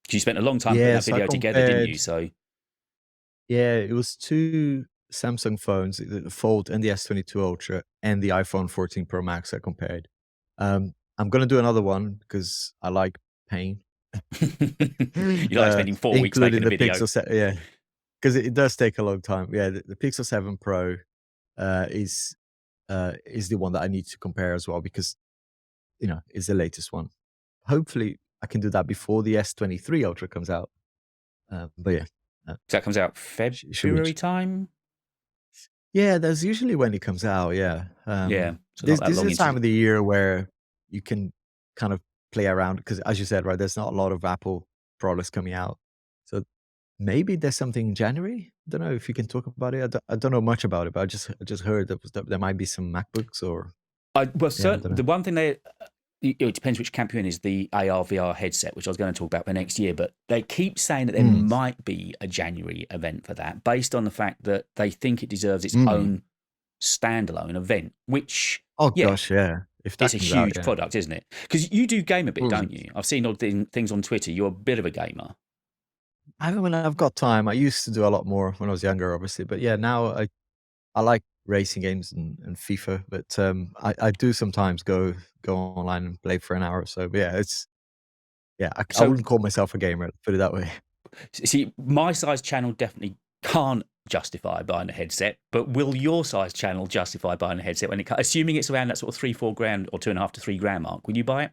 [SPEAKER 1] Because you spent a long time putting
[SPEAKER 2] Yeah,
[SPEAKER 1] that
[SPEAKER 2] so I
[SPEAKER 1] video together, didn't
[SPEAKER 2] compared.
[SPEAKER 1] you? So
[SPEAKER 2] Yeah, it was 2 Samsung phones, the Fold and the S22 Ultra and the iPhone 14 Pro Max I compared. I'm gonna do another one because I like pain.
[SPEAKER 1] you like spending 4 weeks making
[SPEAKER 2] Including
[SPEAKER 1] a
[SPEAKER 2] the
[SPEAKER 1] video.
[SPEAKER 2] Pixel 7, yeah, 'cause it does take a long time. Yeah, the Pixel 7 Pro, uh, is is the one that I need to compare as well because, it's the latest one. Hopefully, I can do that before the S23 Ultra comes out. But yeah, uh,
[SPEAKER 1] So that comes out
[SPEAKER 2] should be
[SPEAKER 1] February time.
[SPEAKER 2] yeah, that's usually when it comes out, yeah.
[SPEAKER 1] Yeah, so not
[SPEAKER 2] This
[SPEAKER 1] that
[SPEAKER 2] this is
[SPEAKER 1] long
[SPEAKER 2] the time
[SPEAKER 1] into.
[SPEAKER 2] of the year where you can kind of play around because, as you said, right, there's not a lot of Apple products coming out. So maybe there's something in January? Don't know if you can talk about it. I don't know much about it, but I just heard that there might be some MacBooks or
[SPEAKER 1] Well,
[SPEAKER 2] yeah, I don't know.
[SPEAKER 1] the one thing it depends which camp you're in, is the AR VR headset, which I was going to talk about for next year. But they keep saying that there
[SPEAKER 2] Mm,
[SPEAKER 1] might be a January event for that, based on the fact that they think it deserves its
[SPEAKER 2] mm.
[SPEAKER 1] own standalone event. Which,
[SPEAKER 2] Oh
[SPEAKER 1] yeah,
[SPEAKER 2] gosh, yeah. If
[SPEAKER 1] it's
[SPEAKER 2] that
[SPEAKER 1] a
[SPEAKER 2] comes out,
[SPEAKER 1] huge
[SPEAKER 2] yeah.
[SPEAKER 1] product, isn't it? Because you do game a bit,
[SPEAKER 2] Mm.
[SPEAKER 1] don't you? I've seen odd things on Twitter. You're a bit of a gamer.
[SPEAKER 2] I mean, when I've got time, I used to do a lot more when I was younger, obviously, but yeah, now I like racing games and FIFA, but I do sometimes go online and play for an hour or so. But yeah, I
[SPEAKER 1] So
[SPEAKER 2] wouldn't call myself a gamer. Put it that way.
[SPEAKER 1] see, my size channel definitely can't justify buying a headset, but will your size channel justify buying a headset when assuming it's around that sort of 3-4 grand or 2.5 to 3 grand mark? Will you buy it?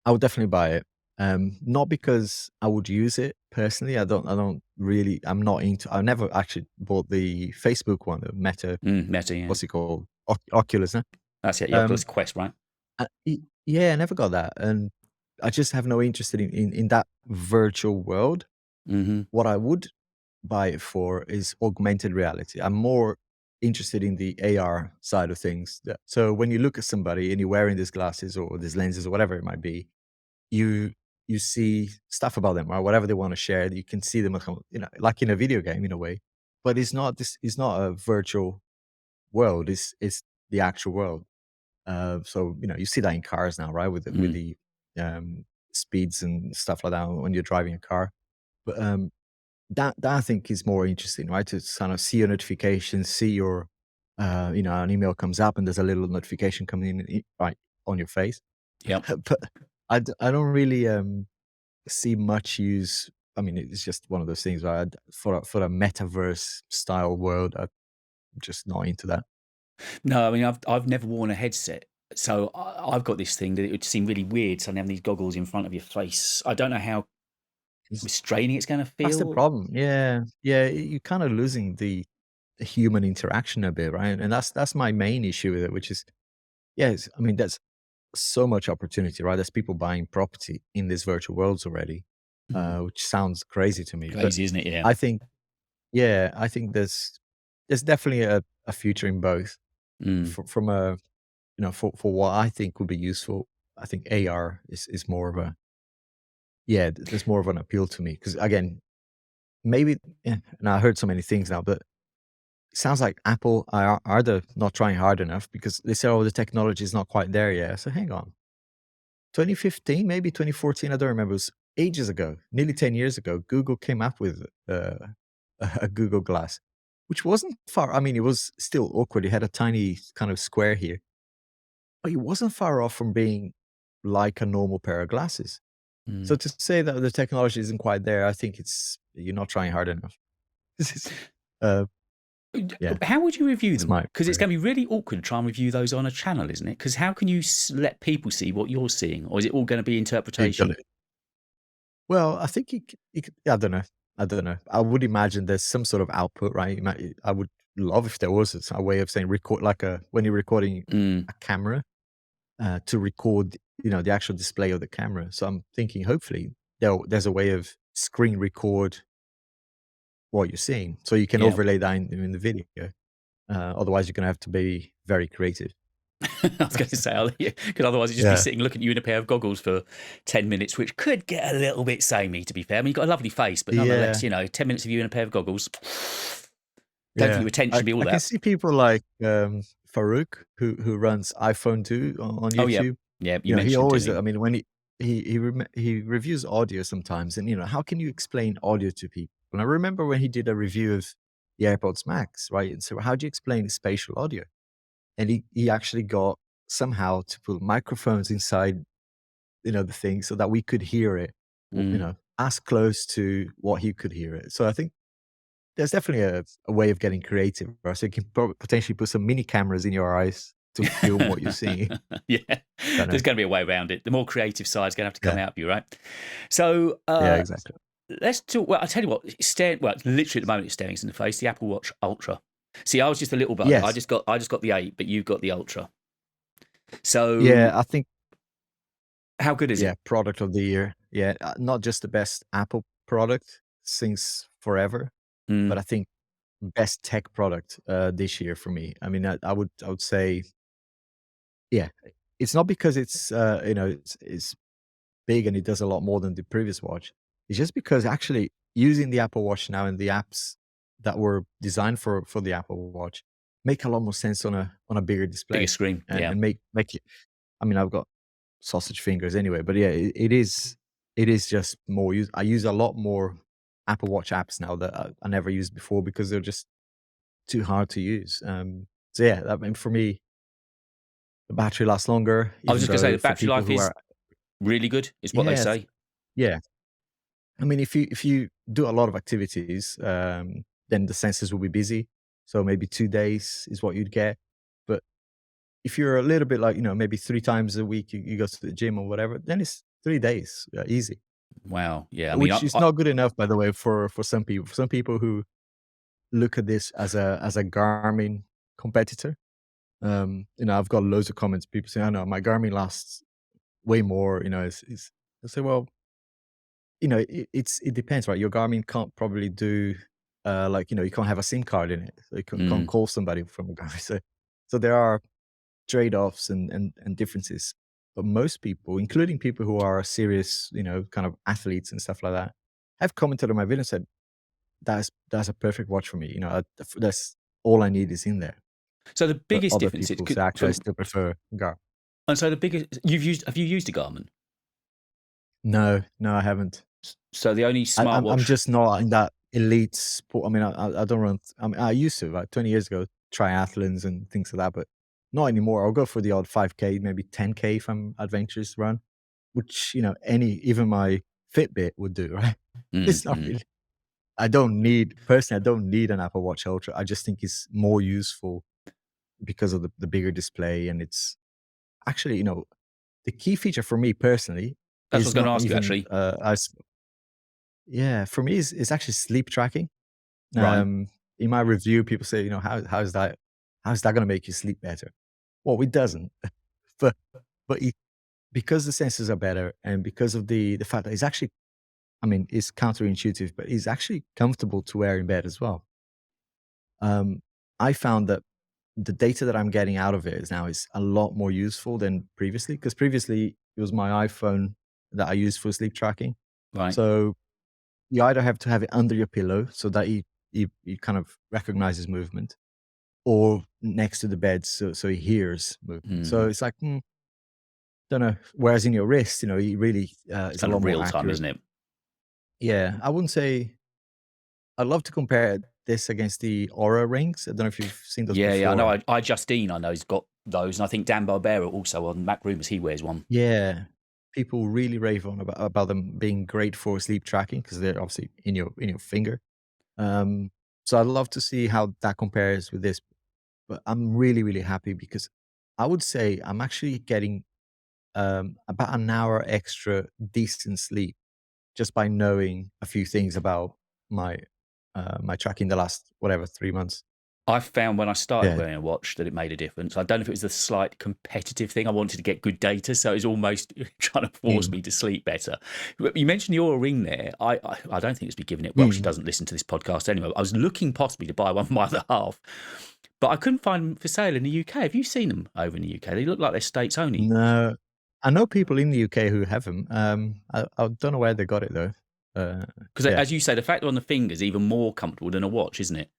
[SPEAKER 2] I would definitely buy it. Not because I would use it personally. I don't really. I'm not into. I never actually bought the Facebook one, the Meta.
[SPEAKER 1] Meta, yeah.
[SPEAKER 2] What's it called? Oculus. Huh?
[SPEAKER 1] That's it. The Oculus
[SPEAKER 2] Um,
[SPEAKER 1] Quest, right?
[SPEAKER 2] yeah, I never got that, and I just have no interest in that virtual world.
[SPEAKER 1] Hmm.
[SPEAKER 2] What I would buy it for is augmented reality. I'm more interested in the AR side of things. So when you look at somebody and you're wearing these glasses or these lenses or whatever it might be, you you see stuff about them or whatever they want to share. You can see them, like in a video game in a way. But it's not this. It's not a virtual world. It's the actual world. So you see that in cars now, right? With
[SPEAKER 1] Mm.
[SPEAKER 2] the um, speeds and stuff like that when you're driving a car. But that I think is more interesting, right? To kind of see your notifications, see your, an email comes up and there's a little notification coming in right on your face.
[SPEAKER 1] Yep.
[SPEAKER 2] But I don't really see much use. I mean, it's just one of those things, right? For a metaverse style world, I'm just not into that.
[SPEAKER 1] No, I mean, I've never worn a headset, so I've got this thing that it would seem really weird suddenly having these goggles in front of your face. I don't know how restraining it's going to
[SPEAKER 2] That's the
[SPEAKER 1] feel.
[SPEAKER 2] problem. Yeah, yeah, you're kind of losing the human interaction a bit, right? And that's my main issue with it, which is yes, I mean there's so much opportunity, right? There's people buying property in these virtual worlds already,
[SPEAKER 1] Mm.
[SPEAKER 2] which sounds crazy to me. But
[SPEAKER 1] Crazy, isn't it? Yeah.
[SPEAKER 2] I think, yeah, I think there's definitely a future in both.
[SPEAKER 1] Mm.
[SPEAKER 2] From a for what I think would be useful, I think AR is more of a yeah. There's more of an appeal to me because again, maybe yeah, and I heard so many things now, but it sounds like Apple are the not trying hard enough because they say, "Oh, the technology is not quite there yet." So hang on, 2015, maybe 2014, I don't remember. It was ages ago, nearly 10 years ago. Google came up with a Google Glass, which wasn't far. I mean, it was still awkward. It had a tiny kind of square here, but it wasn't far off from being like a normal pair of glasses. So
[SPEAKER 1] Mm.
[SPEAKER 2] to say that the technology isn't quite there, I think you're not trying hard enough. This is, uh, yeah,
[SPEAKER 1] How would you review
[SPEAKER 2] that's
[SPEAKER 1] them?
[SPEAKER 2] my
[SPEAKER 1] Because it's
[SPEAKER 2] opinion.
[SPEAKER 1] going to be really awkward to try and review those on a channel, isn't it? Because how can you let people see what you're seeing, or is it all going to be interpretation?
[SPEAKER 2] Well, I think I don't know. I don't know. I would imagine there's some sort of output, right? I would love if there was a way of saying record, like when you're recording
[SPEAKER 1] Mm.
[SPEAKER 2] a camera to record, the actual display of the camera. So I'm thinking, hopefully, there's a way of screen record what you're seeing, so you can
[SPEAKER 1] Yeah.
[SPEAKER 2] overlay that in the video. Otherwise, you're gonna have to be very creative.
[SPEAKER 1] I was going to say, because otherwise you'd just be
[SPEAKER 2] Yeah.
[SPEAKER 1] sitting looking at you in a pair of goggles for 10 minutes, which could get a little bit samey, to be fair. I mean, you've got a lovely face, but nonetheless,
[SPEAKER 2] Yeah.
[SPEAKER 1] 10 minutes of you in a pair of goggles, don't think
[SPEAKER 2] Yeah.
[SPEAKER 1] your attention will be all
[SPEAKER 2] I can
[SPEAKER 1] that.
[SPEAKER 2] see people like, Farouk who runs iPhone 2 on
[SPEAKER 1] Oh, yeah.
[SPEAKER 2] YouTube.
[SPEAKER 1] Yeah, you
[SPEAKER 2] You know, he
[SPEAKER 1] mentioned,
[SPEAKER 2] always
[SPEAKER 1] didn't
[SPEAKER 2] I mean, when he reviews audio sometimes, and, you know, how can you explain audio to people? And I remember when he did a review of the AirPods Max, right? And so how do you explain spatial audio? And he actually got somehow to put microphones inside, you know, the thing so that we could hear it,
[SPEAKER 1] he?
[SPEAKER 2] you know, as close to what he could hear it. So I think there's definitely a way of getting creative, right? So you can potentially put some mini cameras in your eyes to film what you're seeing.
[SPEAKER 1] Yeah,
[SPEAKER 2] Don't
[SPEAKER 1] there's
[SPEAKER 2] know.
[SPEAKER 1] going to be a way around it. The more creative side's going to have to come
[SPEAKER 2] Yeah.
[SPEAKER 1] out of you, right? So
[SPEAKER 2] Yeah, exactly.
[SPEAKER 1] let's talk. Well, I'll tell you what, it's literally at the moment it's staring us in the face, the Apple Watch Ultra. See, I was just a little bugger. I
[SPEAKER 2] Yes.
[SPEAKER 1] just got the 8, but you've got the Ultra. So
[SPEAKER 2] Yeah, I think,
[SPEAKER 1] how good is
[SPEAKER 2] yeah,
[SPEAKER 1] it?
[SPEAKER 2] product of the year. Yeah, not just the best Apple product since forever, but
[SPEAKER 1] Mm,
[SPEAKER 2] I think best tech product this year for me. I mean, I would say, yeah, it's not because it's you know, it's big and it does a lot more than the previous watch. It's just because actually using the Apple Watch now and the apps that were designed for the Apple Watch make a lot more sense on a bigger
[SPEAKER 1] bigger
[SPEAKER 2] display,
[SPEAKER 1] screen, yeah.
[SPEAKER 2] and make it. I mean, I've got sausage fingers anyway, but yeah, it is just more use. I use a lot more Apple Watch apps now that I never used before because they're just too hard to use. So yeah, I mean, for me, the battery lasts longer,
[SPEAKER 1] I was
[SPEAKER 2] even
[SPEAKER 1] just going to say
[SPEAKER 2] though
[SPEAKER 1] the
[SPEAKER 2] for
[SPEAKER 1] battery
[SPEAKER 2] people
[SPEAKER 1] life
[SPEAKER 2] who
[SPEAKER 1] is
[SPEAKER 2] are,
[SPEAKER 1] really good, is what they
[SPEAKER 2] yes,
[SPEAKER 1] say.
[SPEAKER 2] yeah. I mean, if you do a lot of activities, then the sensors will be busy. So maybe 2 days is what you'd get. But if you're a little bit like, you know, maybe 3 times a week you go to the gym or whatever, then it's 3 days, easy.
[SPEAKER 1] Wow, yeah. I mean,
[SPEAKER 2] Which is not good enough, by the way, for some people. For some people who look at this as a Garmin competitor, you know, I've got loads of comments. People say, "I know my Garmin lasts way more." You know, it's I say, well, you know, it depends, right? Your Garmin can't probably do, like, you know, you can't have a SIM card in it, so you can't
[SPEAKER 1] mm,
[SPEAKER 2] call somebody from a Garmin. So there are trade-offs and differences. But most people, including people who are serious, you know, kind of athletes and stuff like that, have commented on my video and said, "That's a perfect watch for me." You know, that's all I need is in there.
[SPEAKER 1] so the
[SPEAKER 2] But
[SPEAKER 1] biggest
[SPEAKER 2] other
[SPEAKER 1] difference is
[SPEAKER 2] people say, "Actually, I
[SPEAKER 1] so,
[SPEAKER 2] still prefer Garmin."
[SPEAKER 1] and so the biggest have you used a Garmin?
[SPEAKER 2] No, no, I haven't.
[SPEAKER 1] So the only
[SPEAKER 2] I'm
[SPEAKER 1] smartwatch,
[SPEAKER 2] just not in that elite sport. I mean, I don't run. I mean, I used to, like 20 years ago, triathlons and things like that, but not anymore. I'll go for the odd 5K, maybe 10K if I'm adventurous run, which, you know, even my Fitbit would do, right? It's not
[SPEAKER 1] mm.
[SPEAKER 2] really. I don't need personally. I don't need an Apple Watch Ultra. I just think it's more useful because of the bigger display, and it's actually, you know, the key feature for me personally
[SPEAKER 1] That's what I was
[SPEAKER 2] is
[SPEAKER 1] going to
[SPEAKER 2] not
[SPEAKER 1] ask you
[SPEAKER 2] even
[SPEAKER 1] actually.
[SPEAKER 2] as yeah, for me is actually sleep tracking.
[SPEAKER 1] Right.
[SPEAKER 2] In my review, people say, you know, how's that gonna make you sleep better? Well, it doesn't, but it because the sensors are better and because of the fact that it's actually, I mean, it's counterintuitive, but it's actually comfortable to wear in bed as well. Um, I found that the data that I'm getting out of it is a lot more useful than previously, because previously it was my iPhone that I used for sleep tracking.
[SPEAKER 1] Right.
[SPEAKER 2] So you either have to have it under your pillow so that it kind of recognizes movement, or next to the bed so he hears movement. So
[SPEAKER 1] Mm.
[SPEAKER 2] it's like, don't know. Whereas in your wrist, you know, it really
[SPEAKER 1] It's
[SPEAKER 2] is a
[SPEAKER 1] kind
[SPEAKER 2] lot
[SPEAKER 1] of
[SPEAKER 2] more
[SPEAKER 1] real time,
[SPEAKER 2] accurate.
[SPEAKER 1] isn't it?
[SPEAKER 2] Yeah, I wouldn't say. I'd love to compare this against the Aura rings. I don't know if you've seen those
[SPEAKER 1] Yeah, yeah. I know.
[SPEAKER 2] before.
[SPEAKER 1] I Justine, I know, has got those, and I think Dan Barbera also on Mac Rumors he wears one.
[SPEAKER 2] Yeah, people really rave on about them being great for sleep tracking because they're obviously in your finger. Um, so I'd love to see how that compares with this. But I'm really, really happy because I would say I'm actually getting about an hour extra decent sleep just by knowing a few things about my my tracking the last whatever 3 months.
[SPEAKER 1] I found when I started
[SPEAKER 2] Yeah.
[SPEAKER 1] wearing a watch that it made a difference. I don't know if it was a slight competitive thing. I wanted to get good data, so it was almost trying to force
[SPEAKER 2] Mm.
[SPEAKER 1] me to sleep better. You mentioned your ring there. I don't think it's been given it. Well, she
[SPEAKER 2] Mm.
[SPEAKER 1] doesn't listen to this podcast anyway. I was looking possibly to buy one for my other half, but I couldn't find them for sale in the UK. Have you seen them over in the UK? They look like they're States only.
[SPEAKER 2] No, I know people in the UK who have them. I don't know where they got it though.
[SPEAKER 1] Because
[SPEAKER 2] Yeah.
[SPEAKER 1] as you say, the fact they're on the finger is even more comfortable than a watch, isn't it?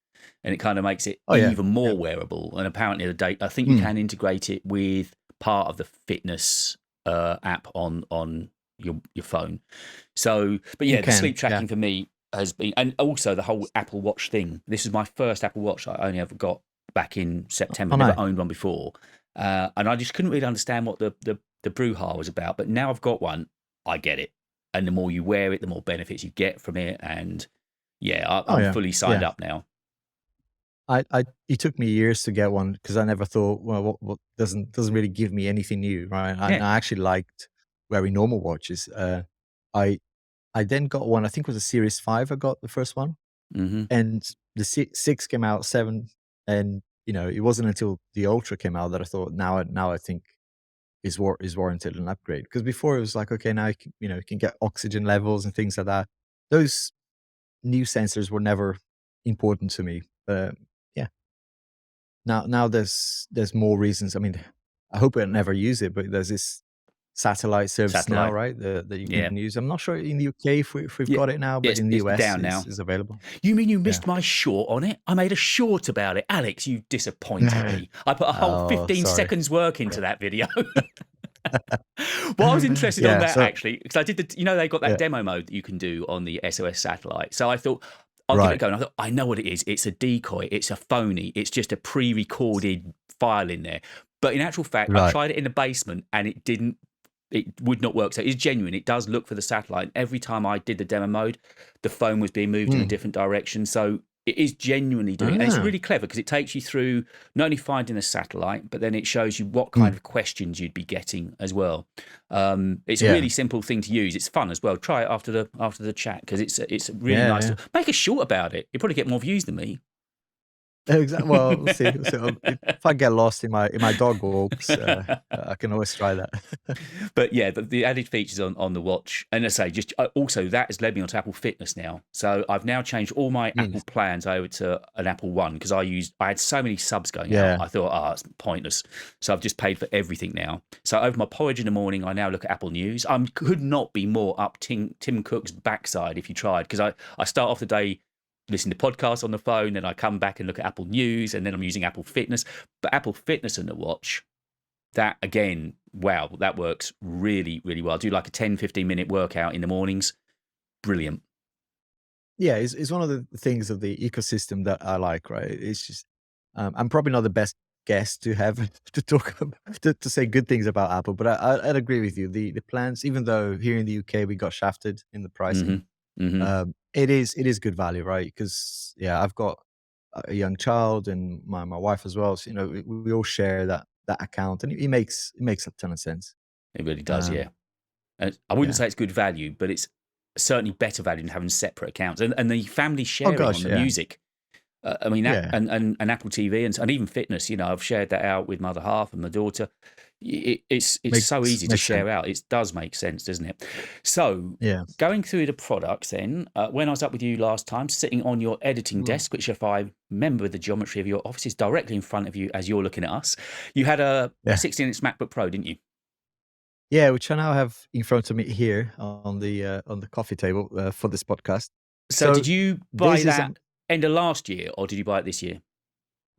[SPEAKER 1] And it kind of makes it
[SPEAKER 2] Oh yeah.
[SPEAKER 1] even more
[SPEAKER 2] Yeah.
[SPEAKER 1] wearable. And apparently, I think you
[SPEAKER 2] Mm.
[SPEAKER 1] can integrate it with part of the fitness app on your phone. So, but
[SPEAKER 2] You
[SPEAKER 1] yeah, the
[SPEAKER 2] can.
[SPEAKER 1] sleep
[SPEAKER 2] Yeah.
[SPEAKER 1] tracking for me has been, and also the whole Apple Watch thing. This is my first Apple Watch I only ever got back in September.
[SPEAKER 2] Oh
[SPEAKER 1] Never
[SPEAKER 2] no.
[SPEAKER 1] owned one before, and I just couldn't really understand what the brouhaha was about. But now I've got one, I get it. And the more you wear it, the more benefits you get from it. And yeah,
[SPEAKER 2] Oh
[SPEAKER 1] I'm
[SPEAKER 2] yeah.
[SPEAKER 1] fully signed
[SPEAKER 2] Yeah.
[SPEAKER 1] up now.
[SPEAKER 2] It took me years to get one because I never thought, well, what doesn't really give me anything new, right? And
[SPEAKER 1] Yeah.
[SPEAKER 2] I actually liked wearing normal watches. I I then got one. I think it was a Series 5. I got the first one,
[SPEAKER 1] Hmm.
[SPEAKER 2] and the 6 came out, 7, and it wasn't until the Ultra came out that I thought now I think is warranted an upgrade. Because before it was like, okay, now you can get oxygen levels and things like that. Those new sensors were never important to me. Yeah, now there's more reasons. I mean, I hope I never use it, but there's this satellite service now,
[SPEAKER 1] Satellite.
[SPEAKER 2] right? That you
[SPEAKER 1] Yeah.
[SPEAKER 2] can use. I'm not sure in the UK if we've
[SPEAKER 1] Yeah.
[SPEAKER 2] got it now, but in the
[SPEAKER 1] It's
[SPEAKER 2] US
[SPEAKER 1] down now.
[SPEAKER 2] is available.
[SPEAKER 1] You mean you
[SPEAKER 2] Yeah.
[SPEAKER 1] missed my short on it? I made a short about it. Alex, you disappointed me. I put a whole
[SPEAKER 2] Oh,
[SPEAKER 1] 15
[SPEAKER 2] sorry.
[SPEAKER 1] seconds work into that video. Well, I was interested on
[SPEAKER 2] Yeah.
[SPEAKER 1] that
[SPEAKER 2] So
[SPEAKER 1] actually, because I did they got that
[SPEAKER 2] yeah.
[SPEAKER 1] demo mode that you can do on the SOS satellite. So I thought, I'll give it a
[SPEAKER 2] Right.
[SPEAKER 1] go. And I thought, I know what it is. It's a decoy. It's a phony. It's just a pre-recorded file in there. But in actual fact, I
[SPEAKER 2] Right.
[SPEAKER 1] tried it in the basement and it would not work. So it's genuine. It does look for the satellite. Every time I did the demo mode, the phone was being moved in a
[SPEAKER 2] Mm.
[SPEAKER 1] different direction. So it is genuinely doing it. And it's
[SPEAKER 2] Ah.
[SPEAKER 1] really clever because it takes you through not only finding the satellite, but then it shows you what kind
[SPEAKER 2] Mm.
[SPEAKER 1] of questions you'd be getting as well. It's a
[SPEAKER 2] Yeah.
[SPEAKER 1] really simple thing to use. It's fun as well. Try it after the chat because it's really
[SPEAKER 2] Yeah,
[SPEAKER 1] nice.
[SPEAKER 2] yeah.
[SPEAKER 1] Make a short about it. You probably get more views than me.
[SPEAKER 2] Exactly. Well, we'll see. So if I get lost in my dog walks, I can always try that.
[SPEAKER 1] But yeah, the added features on the watch, and I say, just also that has led me onto Apple Fitness now. So I've now changed all my
[SPEAKER 2] Mm.
[SPEAKER 1] Apple plans over to an Apple One because I had so many subs going out.
[SPEAKER 2] Yeah.
[SPEAKER 1] I thought, it's pointless. So I've just paid for everything now. So over my porridge in the morning, I now look at Apple News. I could not be more up Tim Cook's backside if you tried, because I start off the day listening to podcasts on the phone, then I come back and look at Apple News, and then I'm using Apple Fitness. But Apple Fitness and the watch, that again, wow, that works really, really well. I do like a 10-15 minute workout in the mornings. Brilliant.
[SPEAKER 2] Yeah, it's one of the things of the ecosystem that I like, right? It's just, I'm probably not the best guest to have to talk to say good things about Apple, but I'd agree with you. The plans, even though here in the UK we got shafted in the pricing,
[SPEAKER 1] Hmm.
[SPEAKER 2] it is good value, right? Because yeah, I've got a young child and my wife as well. So we all share that account, and it makes a ton of sense.
[SPEAKER 1] It really does, yeah.
[SPEAKER 2] Um,
[SPEAKER 1] And I wouldn't
[SPEAKER 2] yeah.
[SPEAKER 1] say it's good value, but it's certainly better value than having separate accounts. And the family
[SPEAKER 2] Oh
[SPEAKER 1] sharing on
[SPEAKER 2] gosh,
[SPEAKER 1] the
[SPEAKER 2] yeah,
[SPEAKER 1] music. I mean, that,
[SPEAKER 2] yeah.
[SPEAKER 1] and Apple TV and even fitness. I've shared that out with my other half and my daughter. It's so
[SPEAKER 2] Makes
[SPEAKER 1] easy to
[SPEAKER 2] makes sense.
[SPEAKER 1] share out. It does make sense, doesn't it? So
[SPEAKER 2] Yeah,
[SPEAKER 1] going through the products, then when I was up with you last time, sitting on your editing
[SPEAKER 2] mm,
[SPEAKER 1] desk, which if I remember the geometry of your office is directly in front of you as you're looking at us, you had a
[SPEAKER 2] yeah.
[SPEAKER 1] 16-inch MacBook Pro, didn't you?
[SPEAKER 2] Yeah, which I now have in front of me here on the coffee table for this podcast.
[SPEAKER 1] So
[SPEAKER 2] So
[SPEAKER 1] did you buy
[SPEAKER 2] this is
[SPEAKER 1] that end of last year, or did you buy it this year?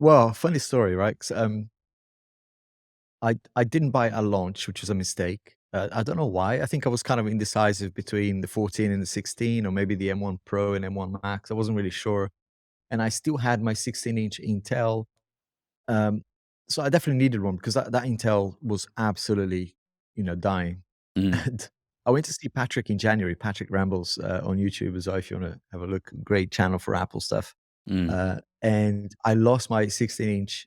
[SPEAKER 2] well, funny story, right? 'Cause, I didn't buy it at launch, which was a mistake. I don't know why. I think I was kind of indecisive between the 14 and the 16, or maybe the M1 Pro and M1 Max. I wasn't really sure, and I still had my 16-inch Intel. Um, so I definitely needed one because that Intel was absolutely, dying.
[SPEAKER 1] Mm,
[SPEAKER 2] And I went to see Patrick in January. Patrick Rambles on YouTube as well. If you want to have a look, great channel for Apple stuff.
[SPEAKER 1] mm.
[SPEAKER 2] And I lost my 16-inch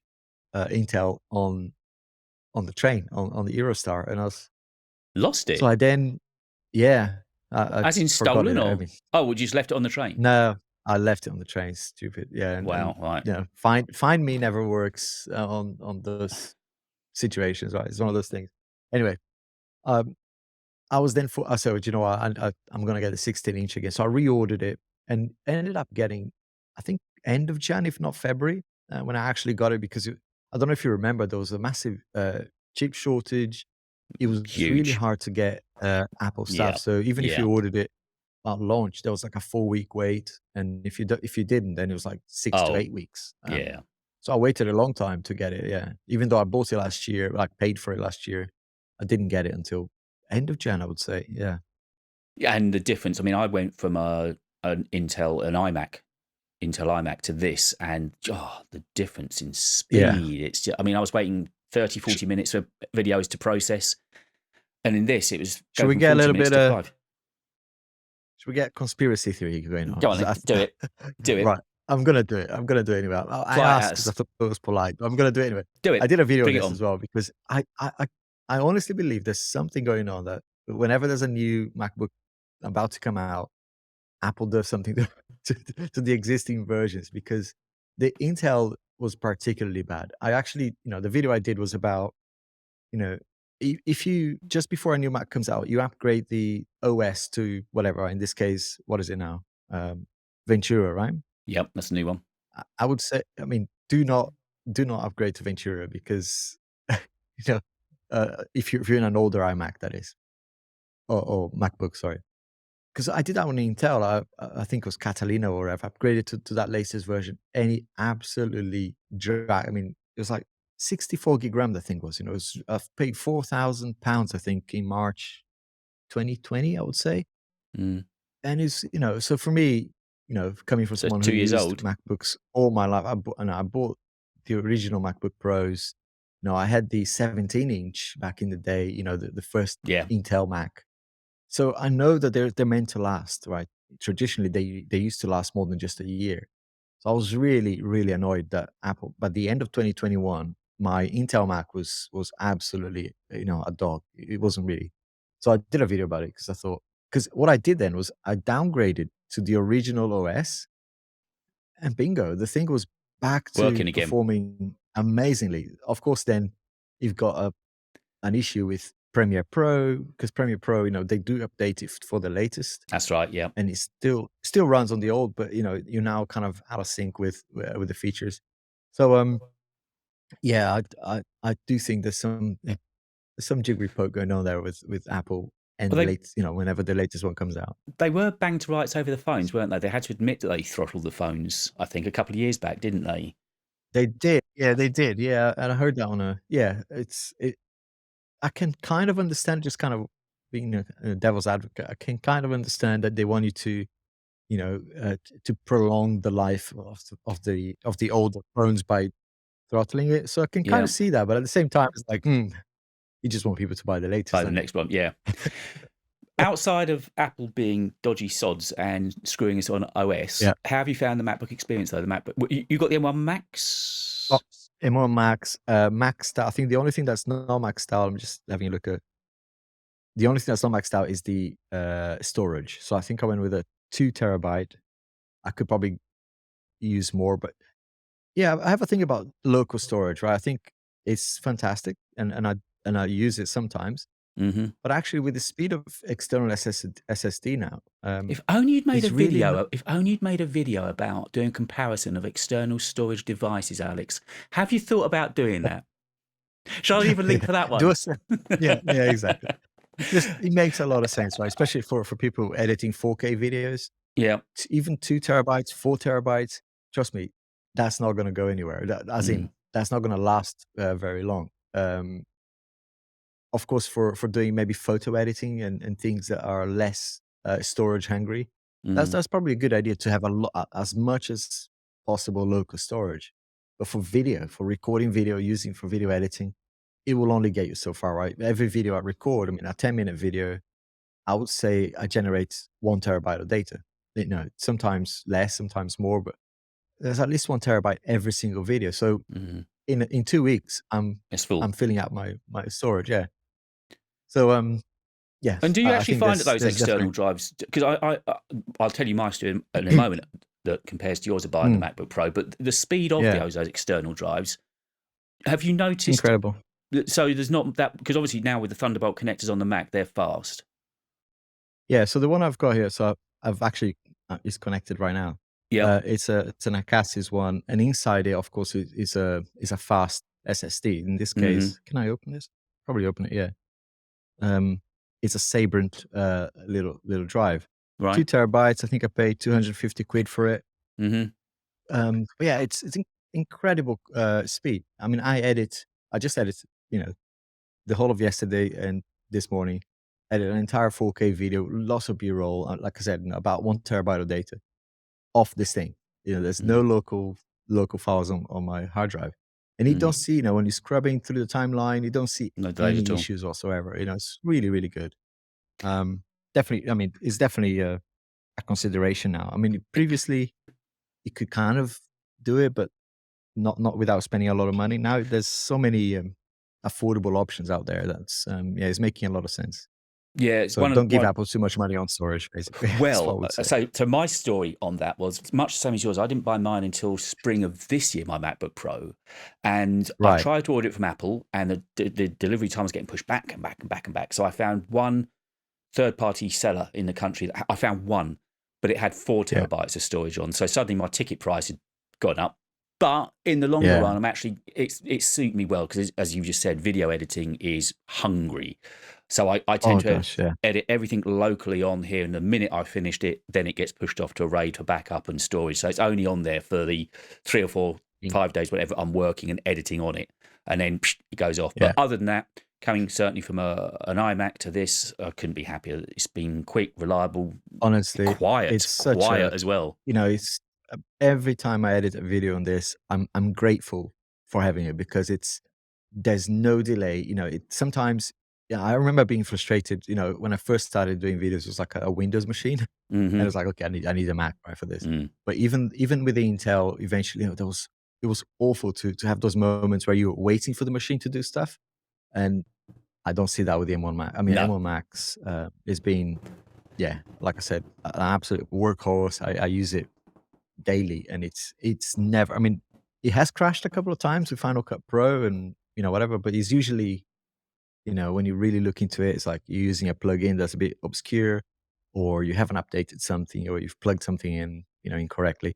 [SPEAKER 2] Intel on the train on the Eurostar, and I was
[SPEAKER 1] Lost
[SPEAKER 2] so
[SPEAKER 1] it,
[SPEAKER 2] I then yeah, I
[SPEAKER 1] as in
[SPEAKER 2] forgot it.
[SPEAKER 1] stolen,
[SPEAKER 2] I
[SPEAKER 1] or
[SPEAKER 2] mean,
[SPEAKER 1] well, you just left it on the train?
[SPEAKER 2] no, I left it on the train. Stupid. Yeah, and
[SPEAKER 1] Wow, right.
[SPEAKER 2] find me never works on those situations. Right, it's one of those things. Anyway, um, I was then I said, you know what, I'm gonna get a 16-inch again. So I reordered it and ended up getting, I think, end of Jan, if not February. when I actually got it because I don't know if you remember, there was a massive chip shortage. It was really
[SPEAKER 1] Huge.
[SPEAKER 2] hard to get Apple stuff.
[SPEAKER 1] Yeah.
[SPEAKER 2] So even if
[SPEAKER 1] Yeah.
[SPEAKER 2] you ordered it at launch, there was like a 4-week wait, and if you didn't, then it was like 6 to 8
[SPEAKER 1] Oh,
[SPEAKER 2] weeks.
[SPEAKER 1] yeah.
[SPEAKER 2] So I waited a long time to get it. Yeah, even though I bought it last year, like paid for it last year, I didn't get it until end of Jan, I would say. Yeah,
[SPEAKER 1] Yeah, and the difference, I mean, I went from an Intel iMac to this, and the difference in
[SPEAKER 2] yeah.
[SPEAKER 1] speed. It's just, I mean, I was waiting 30,
[SPEAKER 2] Sh-
[SPEAKER 1] 40 minutes for videos to process. And in this, it was
[SPEAKER 2] Should
[SPEAKER 1] go
[SPEAKER 2] we
[SPEAKER 1] from
[SPEAKER 2] get a
[SPEAKER 1] 40
[SPEAKER 2] little
[SPEAKER 1] minutes
[SPEAKER 2] bit?
[SPEAKER 1] to 5.
[SPEAKER 2] Should we get conspiracy theory going on?
[SPEAKER 1] Go on then, do it. Do it.
[SPEAKER 2] Right, I'm gonna do it. I'm gonna do it anyway. I
[SPEAKER 1] Fly it
[SPEAKER 2] asked
[SPEAKER 1] at
[SPEAKER 2] because I
[SPEAKER 1] us.
[SPEAKER 2] thought it was polite, but I'm gonna do it anyway.
[SPEAKER 1] Do
[SPEAKER 2] I
[SPEAKER 1] it.
[SPEAKER 2] did a video on
[SPEAKER 1] Bring it
[SPEAKER 2] this
[SPEAKER 1] on.
[SPEAKER 2] as well because I honestly believe there's something going on that whenever there's a new MacBook about to come out, Apple does something to the existing versions because the Intel was particularly bad. I actually, the video I did was about, you know, if you just before a new Mac comes out, you upgrade the OS to whatever. In this case, what is it now? Ventura, right?
[SPEAKER 1] Yep, that's a new one.
[SPEAKER 2] I would say, I mean, do not upgrade to Ventura because you know, if you're in an older iMac, that is, or MacBook, sorry. Because I did that on Intel. I think it was Catalina or whatever. Upgraded to that latest version, and it absolutely dragged. I mean, it was like 64 gig RAM. The thing was, it was I've paid £4,000, I think, in March 2020, I would say.
[SPEAKER 1] Mm.
[SPEAKER 2] And it's so for me, coming from
[SPEAKER 1] So it's
[SPEAKER 2] someone who
[SPEAKER 1] 2 years
[SPEAKER 2] used
[SPEAKER 1] old.
[SPEAKER 2] MacBooks all my life, I bought the original MacBook Pros. I had the 17-inch back in the day. The first
[SPEAKER 1] Yeah.
[SPEAKER 2] Intel Mac. So I know that they're meant to last, right? Traditionally, they used to last more than just a year. So I was really, really annoyed that Apple, by the end of 2021, my Intel Mac was absolutely, a dog. It wasn't really. So I did a video about it because I thought, because what I did then was I downgraded to the original OS, and bingo, the thing was back to
[SPEAKER 1] Working again.
[SPEAKER 2] performing amazingly. Of course, then you've got an issue with Premiere Pro because Premiere Pro, they do update it for the latest,
[SPEAKER 1] That's right. Yeah.
[SPEAKER 2] and it still runs on the old, but you're now kind of out of sync with the features. So yeah, I do think there's some jiggery poke going on there with Apple and
[SPEAKER 1] Well,
[SPEAKER 2] the latest, whenever the latest one comes out.
[SPEAKER 1] they were banged to rights over the phones, weren't they? They had to admit that they throttled the phones, I think, a couple of years back, didn't they?
[SPEAKER 2] They did, yeah, they did, yeah, and I heard that on I can kind of understand, just kind of being a devil's advocate. I can kind of understand that they want you to, to prolong the life of the older phones by throttling it. So I can kind
[SPEAKER 1] Yeah.
[SPEAKER 2] of see that, but at the same time, it's like, you just want people to buy the latest,
[SPEAKER 1] By the
[SPEAKER 2] don't you?
[SPEAKER 1] next one. Yeah. Outside of Apple being dodgy sods and screwing us on OS,
[SPEAKER 2] Yeah.
[SPEAKER 1] how have you found the MacBook experience though? The MacBook, you got the M1
[SPEAKER 2] Oh,
[SPEAKER 1] Max?
[SPEAKER 2] M1 Max, Max style. I think the only thing that's not Max style, I'm just having a look at. The only thing that's not maxed out is the storage. So I think I went with a 2 terabyte. I could probably use more, but yeah, I have a thing about local storage, right? I think it's fantastic, and I use it sometimes.
[SPEAKER 1] Hmm.
[SPEAKER 2] But actually, with the speed of external SSD now,
[SPEAKER 1] If only you'd made a
[SPEAKER 2] it's really
[SPEAKER 1] video. If only you'd made a video about doing comparison of external storage devices, Alex. Have you thought about doing that? Shall I leave a link for that
[SPEAKER 2] do
[SPEAKER 1] one?
[SPEAKER 2] yeah, exactly. It makes a lot of sense, right? Especially for people editing 4K videos.
[SPEAKER 1] Yeah.
[SPEAKER 2] Even 2 terabytes, 4 terabytes. Trust me, that's not going to go anywhere. As
[SPEAKER 1] Mm.
[SPEAKER 2] in, that's not going to last very long. Of course, for doing maybe photo editing and things that are less storage hungry,
[SPEAKER 1] Mm.
[SPEAKER 2] that's probably a good idea to have as much as possible local storage. But for video, for recording video, using for video editing, it will only get you so far, right? Every video I record, I mean, a 10-minute video, I would say I generate 1 terabyte of data. Sometimes less, sometimes more, but there's at least 1 terabyte every single video. So
[SPEAKER 1] Mm.
[SPEAKER 2] in 2 weeks,
[SPEAKER 1] It's full.
[SPEAKER 2] I'm filling out my storage. Yeah. So yes,
[SPEAKER 1] And do you
[SPEAKER 2] I
[SPEAKER 1] actually
[SPEAKER 2] think
[SPEAKER 1] find that those
[SPEAKER 2] there's
[SPEAKER 1] external
[SPEAKER 2] definitely.
[SPEAKER 1] drives? Because I'll tell you my story in a moment that compares to yours of buying the
[SPEAKER 2] Mm,
[SPEAKER 1] MacBook Pro. But the speed of
[SPEAKER 2] yeah,
[SPEAKER 1] those external drives, have you noticed?
[SPEAKER 2] incredible.
[SPEAKER 1] So there's not that, because obviously now with the Thunderbolt connectors on the Mac, they're fast.
[SPEAKER 2] Yeah, so the one I've got here, so I've actually it's connected right now.
[SPEAKER 1] Yep.
[SPEAKER 2] It's an Acasis one, and inside it, of course, is a fast SSD. In this
[SPEAKER 1] Hmm.
[SPEAKER 2] case, can I open this? Probably open it. Yeah. Um, it's a Sabrent little drive,
[SPEAKER 1] Right.
[SPEAKER 2] 2 terabytes. I think I paid 250 quid for it.
[SPEAKER 1] Hmm.
[SPEAKER 2] But yeah, it's incredible speed. I mean, I just edit, you know, the whole of yesterday and this morning, edit an entire 4K video, lots of B-roll. Like I said, about 1 terabyte of data off this thing. There's no
[SPEAKER 1] Mm.
[SPEAKER 2] local files on my hard drive, and you don't
[SPEAKER 1] Mm.
[SPEAKER 2] see, when you're scrubbing through the timeline, you don't see
[SPEAKER 1] No delays at
[SPEAKER 2] any
[SPEAKER 1] all.
[SPEAKER 2] issues whatsoever. It's really really good. Um, Definitely, I mean, it's definitely a consideration now. I mean, previously you could kind of do it, but not without spending a lot of money. Now there's so many affordable options out there that's yeah, it's making a lot of sense.
[SPEAKER 1] Yeah, it's
[SPEAKER 2] So
[SPEAKER 1] one of
[SPEAKER 2] don't give
[SPEAKER 1] one.
[SPEAKER 2] Apple too much money on storage, basically. That's what I
[SPEAKER 1] Well,
[SPEAKER 2] would say.
[SPEAKER 1] so my story on that was much the same as yours. I didn't buy mine until spring of this year, my MacBook Pro, and I
[SPEAKER 2] Right.
[SPEAKER 1] tried to order it from Apple, and the delivery time was getting pushed back and back and back and back. So I found one third-party seller in the country. I found one, but it had four
[SPEAKER 2] Yeah.
[SPEAKER 1] terabytes of storage on. So suddenly my ticket price had gone up. But in the longer
[SPEAKER 2] Yeah.
[SPEAKER 1] run, it suited me well because, as you just said, video editing is hungry. So I tend
[SPEAKER 2] Oh
[SPEAKER 1] to
[SPEAKER 2] gosh. Yeah.
[SPEAKER 1] edit everything locally on here, and the minute I finished it, then it gets pushed off to a RAID for backup and storage. So it's only on there for the 3 or 4,
[SPEAKER 2] Mm.
[SPEAKER 1] 5 days, whatever I'm working and editing on it, and then it goes off.
[SPEAKER 2] Yeah.
[SPEAKER 1] But other than that, coming certainly from an iMac to this, I couldn't be happier. It's been quick, reliable,
[SPEAKER 2] Honestly, it's
[SPEAKER 1] quiet,
[SPEAKER 2] such
[SPEAKER 1] quiet
[SPEAKER 2] a
[SPEAKER 1] as well.
[SPEAKER 2] it's every time I edit a video on this, I'm grateful for having it because there's no delay. It sometimes, yeah, I remember being frustrated, when I first started doing videos, it was like a Windows machine. And
[SPEAKER 1] Hmm.
[SPEAKER 2] it's like, okay, I need a Mac, right, for this.
[SPEAKER 1] Mm.
[SPEAKER 2] But even with the Intel, eventually, it was awful to have those moments where you're waiting for the machine to do stuff. And I don't see that with the M1 Max. I mean,
[SPEAKER 1] No,
[SPEAKER 2] M1 Max has been, yeah, like I said, an absolute workhorse. I use it daily, and it's never. I mean, it has crashed a couple of times with Final Cut Pro and whatever, but it's usually, when you really look into it, it's like you're using a plugin that's a bit obscure, or you haven't updated something, or you've plugged something in, incorrectly.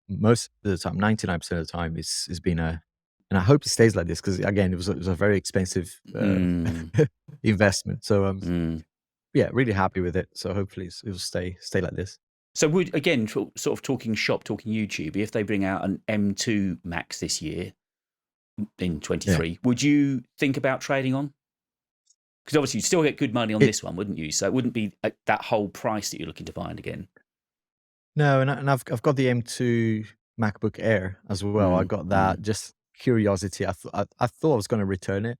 [SPEAKER 2] Most of the time, 99% of the time, it's been and I hope it stays like this because again, it was a very expensive
[SPEAKER 1] mm,
[SPEAKER 2] investment. So
[SPEAKER 1] mm.
[SPEAKER 2] yeah, really happy with it. So hopefully it'll stay like this.
[SPEAKER 1] So would again sort of talking shop, talking YouTube. If they bring out an M2 Max this year in
[SPEAKER 2] Yeah.
[SPEAKER 1] 23, would you think about trading on? Because obviously you'd still get good money on
[SPEAKER 2] It
[SPEAKER 1] this one, wouldn't you? So it wouldn't be at that whole price that you're looking to find again.
[SPEAKER 2] No, and I've got the M2 MacBook Air as well. I
[SPEAKER 1] Mm,
[SPEAKER 2] got
[SPEAKER 1] mm,
[SPEAKER 2] that just curiosity. I thought I was going to return it,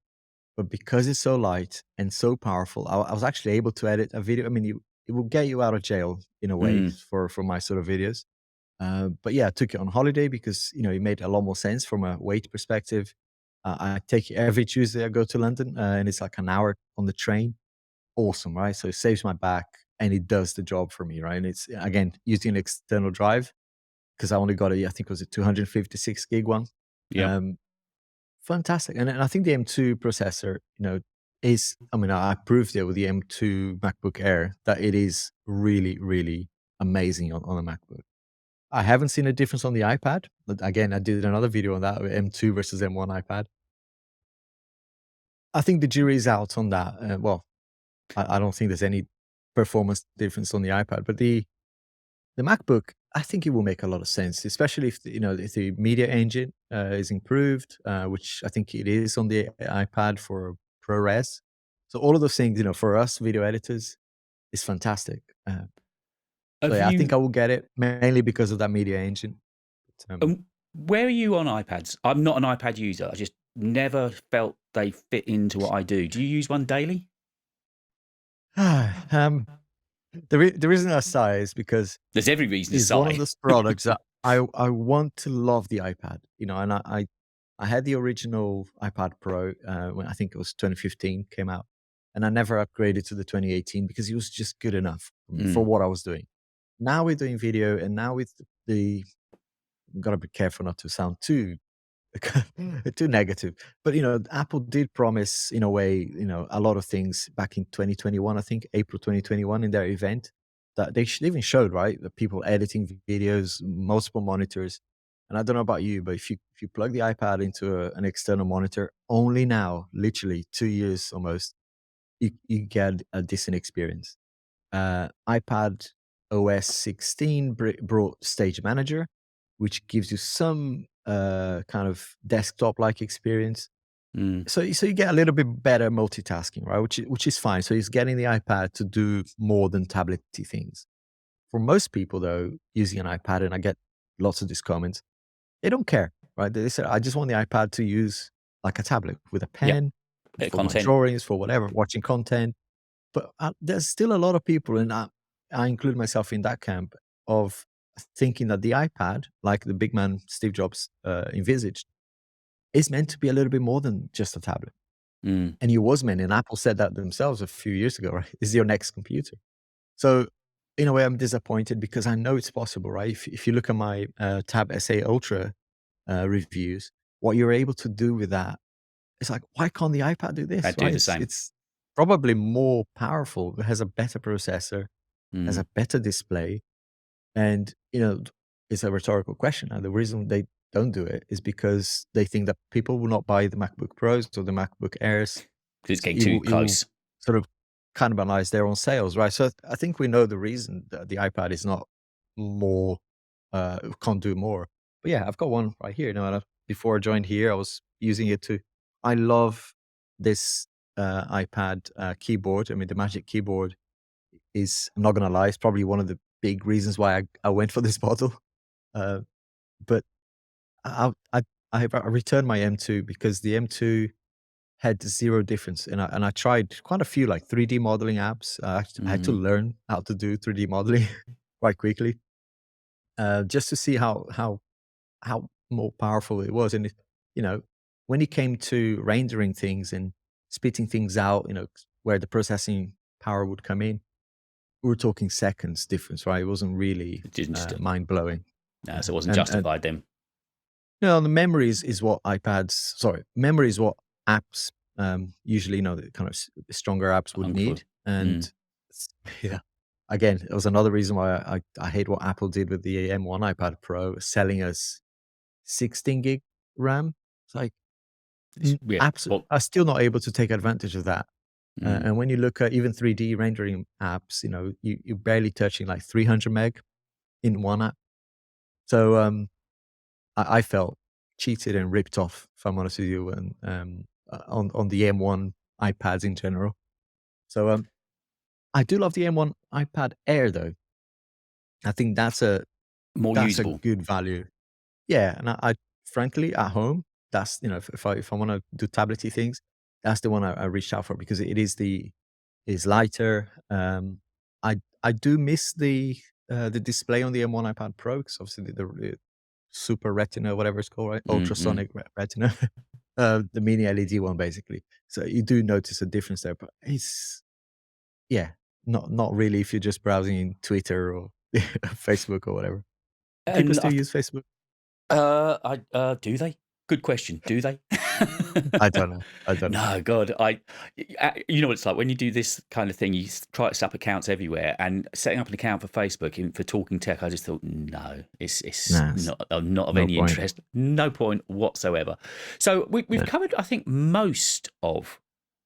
[SPEAKER 2] but because it's so light and so powerful, I was actually able to edit a video. I mean, it will get you out of jail in a way
[SPEAKER 1] mm.
[SPEAKER 2] for my sort of videos. But yeah, I took it on holiday because it made a lot more sense from a weight perspective. I take it every Tuesday. I go to London, and it's like an hour on the train. Awesome, right? So it saves my back and it does the job for me, right? And it's again using an external drive because I only got I think it was a 256 gig one.
[SPEAKER 1] Yep.
[SPEAKER 2] Um, Fantastic. And I think the M2 processor, is, I mean, I proved it with the M2 MacBook Air that it is really, really amazing on a MacBook. I haven't seen a difference on the iPad. But again, I did another video on that with M2 versus M1 iPad. I think the jury's out on that. Well, I don't think there's any performance difference on the iPad, but the MacBook, I think it will make a lot of sense, especially if if the media engine is improved, which I think it is on the iPad for ProRes. So all of those things, for us video editors, is fantastic. So
[SPEAKER 1] Have
[SPEAKER 2] yeah, I think
[SPEAKER 1] you?
[SPEAKER 2] I will get it mainly because of that media engine. But,
[SPEAKER 1] Where are you on iPads? I'm not an iPad user. I just never felt they fit into what I do. Do you use one daily?
[SPEAKER 2] um, the reason I sigh is because
[SPEAKER 1] There's every reason to
[SPEAKER 2] it's one of
[SPEAKER 1] sigh.
[SPEAKER 2] those products that I want to love the iPad, and I had the original iPad Pro when I think it was 2015 came out, and I never upgraded to the 2018 because it was just good enough for
[SPEAKER 1] Mm,
[SPEAKER 2] what I was doing. Now we're doing video, and now with the gotta be careful not to sound too too negative. But Apple did promise in a way, a lot of things back in 2021. I think April 2021 in their event that they even showed, right, the people editing videos, multiple monitors. And I don't know about you, but if you plug the iPad into an external monitor, only now, literally 2 years almost, you get a decent experience. iPad OS 16 brought Stage Manager, which gives you some kind of desktop-like experience.
[SPEAKER 1] Mm.
[SPEAKER 2] So you get a little bit better multitasking, right? Which is fine. So he's getting the iPad to do more than tablet-y things. For most people, though, using an iPad, and I get lots of these comments, they don't care, right? They say, I just want the iPad to use like a tablet with a
[SPEAKER 1] Yep.
[SPEAKER 2] pen
[SPEAKER 1] Bit of
[SPEAKER 2] for my
[SPEAKER 1] content.
[SPEAKER 2] drawings, for whatever, watching content. But there's still a lot of people, and I include myself in that camp, of thinking that the iPad, like the big man Steve Jobs envisaged, is meant to be a little bit more than just a tablet.
[SPEAKER 1] Mm.
[SPEAKER 2] And it was meant, and Apple said that themselves a few years ago, right? Is your next computer. So in a way, I'm disappointed because I know it's possible, right? If you look at my Tab SA Ultra reviews, what you're able to do with that, it's like, why can't the iPad do this,
[SPEAKER 1] I'd do
[SPEAKER 2] right?
[SPEAKER 1] the same.
[SPEAKER 2] It's probably more powerful. It has a better processor, has
[SPEAKER 1] Mm.
[SPEAKER 2] a better display. And, it's a rhetorical question. And the reason they don't do it is because they think that people will not buy the MacBook Pros or the MacBook Airs.
[SPEAKER 1] Because it's getting
[SPEAKER 2] It
[SPEAKER 1] too
[SPEAKER 2] will
[SPEAKER 1] close.
[SPEAKER 2] sort of cannibalize their own sales, right? So I think we know the reason that the iPad is not more, can't do more. But yeah, I've got one right here. Before I joined here, I was using it to. I love this iPad keyboard. I mean, the Magic Keyboard is. I'm not gonna lie, it's probably one of the big reasons why I went for this model. Uh, but I I returned my M2 because the M2 had zero difference, and I tried quite a few like 3D modeling apps. I had to
[SPEAKER 1] Mm.
[SPEAKER 2] learn how to do 3D modeling quite quickly, just to see how more powerful it was. And you know, when it came to rendering things and spitting things out, where the processing power would come in, we were talking seconds difference, right? It wasn't really
[SPEAKER 1] It didn't just,
[SPEAKER 2] mind blowing.
[SPEAKER 1] no,
[SPEAKER 2] Yeah,
[SPEAKER 1] so it wasn't
[SPEAKER 2] and
[SPEAKER 1] justified then.
[SPEAKER 2] no, the memory is what iPads. Sorry, memory is what apps usually, the kind of stronger apps would
[SPEAKER 1] Hung for.
[SPEAKER 2] need. And
[SPEAKER 1] Mm.
[SPEAKER 2] yeah, again, it was another reason why I hate what Apple did with the M1 iPad Pro, selling us 16 gig RAM. It's like
[SPEAKER 1] Yeah.
[SPEAKER 2] apps
[SPEAKER 1] Well,
[SPEAKER 2] are still not able to take advantage of that.
[SPEAKER 1] mm.
[SPEAKER 2] And when you look at even 3D rendering apps, you're barely touching like 300 meg in one app. So I felt cheated and ripped off, if I'm honest with you, and on the M1 iPads in general. So I do love the M1 iPad Air though. I think
[SPEAKER 1] More
[SPEAKER 2] that's a
[SPEAKER 1] usable.
[SPEAKER 2] good value. Yeah, and I frankly at home, that's if I want to do tablety things, that's the one I reached out for because it is lighter. I do miss the display on the M1 iPad Pro because obviously the Super Retina, whatever it's called, right?
[SPEAKER 1] Mm-mm.
[SPEAKER 2] Ultrasonic Retina, the mini LED one, basically. So you do notice a difference there, but it's yeah, not really if you're just browsing in Twitter or Facebook or whatever. Do people
[SPEAKER 1] And
[SPEAKER 2] still use Facebook?
[SPEAKER 1] do they? Good question. Do they?
[SPEAKER 2] I don't know. I don't know.
[SPEAKER 1] No, God, you know what it's like when you do this kind of thing. You try to set up accounts everywhere, and setting up an account for Facebook for Talking Tech, I just thought, no, it's
[SPEAKER 2] Nah,
[SPEAKER 1] not of
[SPEAKER 2] no
[SPEAKER 1] any
[SPEAKER 2] point.
[SPEAKER 1] interest, no point whatsoever. So we've
[SPEAKER 2] Yeah.
[SPEAKER 1] covered, I think, most of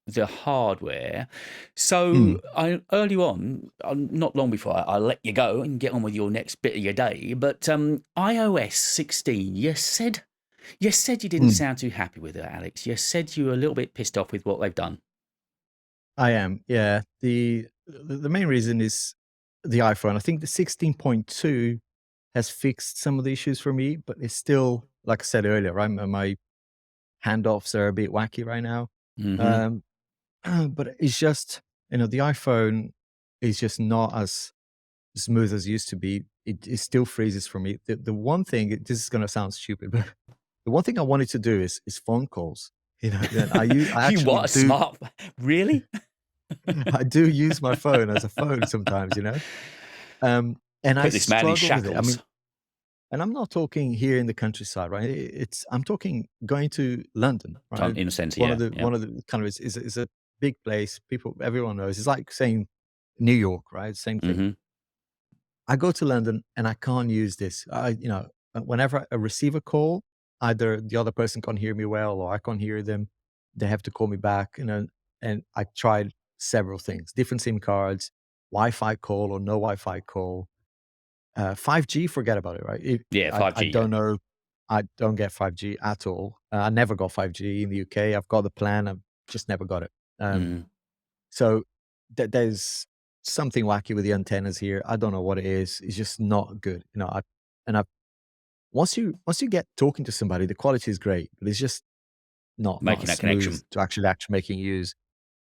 [SPEAKER 1] the hardware.
[SPEAKER 2] Mm,
[SPEAKER 1] So early on, not long before I let you go and get on with your next bit of your day, but iOS 16, you didn't
[SPEAKER 2] mm.
[SPEAKER 1] sound too happy with it, Alex. You said you were a little bit pissed off with what they've done.
[SPEAKER 2] I am. Yeah. The main reason is the iPhone. I think the 16.2 has fixed some of the issues for me, but it's still, like I said earlier, right? My handoffs are a bit wacky right now.
[SPEAKER 1] Hmm.
[SPEAKER 2] Um, but it's just, the iPhone is just not as smooth as it used to be. It still freezes for me. The one thing, this is going to sound stupid, but the one thing I wanted to do is phone calls. And I
[SPEAKER 1] You
[SPEAKER 2] actually
[SPEAKER 1] what a smart, really?
[SPEAKER 2] I do use my phone as a phone sometimes, and I
[SPEAKER 1] Put this man in
[SPEAKER 2] struggle with it. I
[SPEAKER 1] shackles.
[SPEAKER 2] mean, and I'm not talking here in the countryside, right? I'm talking going to London, right?
[SPEAKER 1] In a sense,
[SPEAKER 2] One of
[SPEAKER 1] yeah,
[SPEAKER 2] the
[SPEAKER 1] yeah.
[SPEAKER 2] one of the kind of is a big place. Everyone knows. It's like saying New York, right? Same thing.
[SPEAKER 1] Hmm.
[SPEAKER 2] I go to London and I can't use this. Whenever I receive a call, either the other person can't hear me well or I can't hear them. They have to call me back, and I tried several things, different SIM cards, Wi-Fi call or no Wi-Fi call. 5G, forget about it, right?
[SPEAKER 1] Yeah,
[SPEAKER 2] I
[SPEAKER 1] 5G, yeah.
[SPEAKER 2] don't know. I don't get 5G at all. I never got 5G in the UK. I've got the plan. I've just never got it.
[SPEAKER 1] Mm.
[SPEAKER 2] So there's something wacky with the antennas here. I don't know what it is. It's just not good. And I once you get talking to somebody, the quality is great, but it's just not
[SPEAKER 1] Making
[SPEAKER 2] as
[SPEAKER 1] that
[SPEAKER 2] smooth
[SPEAKER 1] connection.
[SPEAKER 2] to actually making use.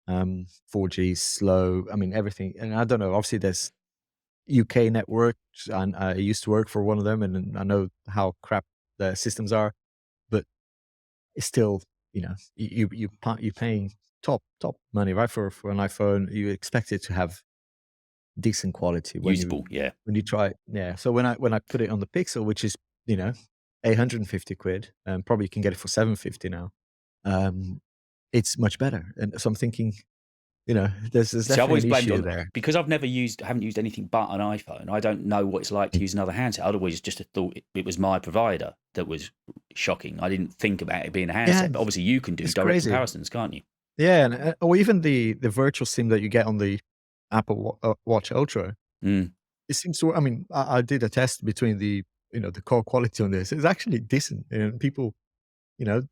[SPEAKER 2] 4G slow. I mean everything, and I don't know. Obviously, there's UK networks, and I used to work for one of them, and I know how crap the systems are. But it's still, you're paying top money, right, for an iPhone. You expect it to have decent quality
[SPEAKER 1] Usable, yeah.
[SPEAKER 2] when you try it. Yeah. So when I put it on the Pixel, which is, 850 quid, and probably you can get it for 750 now, um, it's much better. And so I'm thinking, there's
[SPEAKER 1] See, I've
[SPEAKER 2] definitely
[SPEAKER 1] always
[SPEAKER 2] an
[SPEAKER 1] blamed
[SPEAKER 2] issue
[SPEAKER 1] on,
[SPEAKER 2] there.
[SPEAKER 1] because haven't used anything but an iPhone. I don't know what it's like to
[SPEAKER 2] Mm.
[SPEAKER 1] use another handset. I'd always just have thought it was my provider that was shocking. I didn't think about it being a
[SPEAKER 2] Yeah,
[SPEAKER 1] handset, but obviously you can do
[SPEAKER 2] it's
[SPEAKER 1] direct
[SPEAKER 2] crazy.
[SPEAKER 1] comparisons, can't you?
[SPEAKER 2] Yeah, and, or even the virtual SIM that you get on the Watch Ultra.
[SPEAKER 1] Mm.
[SPEAKER 2] It seems to, I mean, I did a test between the call quality on this. It's actually decent, and people,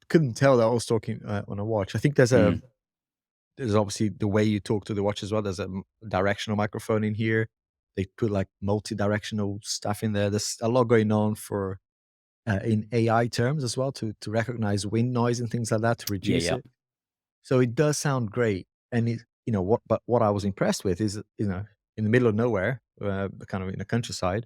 [SPEAKER 2] couldn't tell that I was talking, on a watch. I think
[SPEAKER 1] Mm.
[SPEAKER 2] there's obviously the way you talk to the watch as well. There's a directional microphone in here. They put, like, multi-directional stuff in there. There's a lot going on for, in AI terms as well, to recognize wind noise and things like that, to
[SPEAKER 1] Yeah,
[SPEAKER 2] reduce
[SPEAKER 1] yeah.
[SPEAKER 2] it. So it does sound great, and what I was impressed with is, in the middle of nowhere, kind of in the countryside,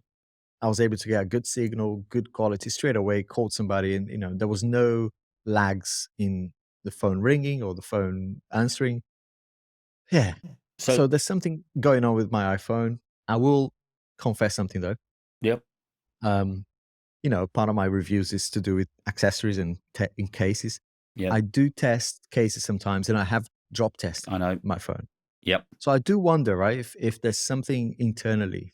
[SPEAKER 2] I was able to get a good signal, good quality straight away, called somebody, and, there was no lags in the phone ringing or the phone answering. Yeah.
[SPEAKER 1] So,
[SPEAKER 2] So there's something going on with my iPhone. I will confess something though.
[SPEAKER 1] yep,
[SPEAKER 2] Um, Part of my reviews is to do with accessories and in cases.
[SPEAKER 1] yep,
[SPEAKER 2] I do test cases sometimes, and I have drop tested
[SPEAKER 1] I know.
[SPEAKER 2] my phone.
[SPEAKER 1] Yep.
[SPEAKER 2] So I do wonder, right, if there's something internally.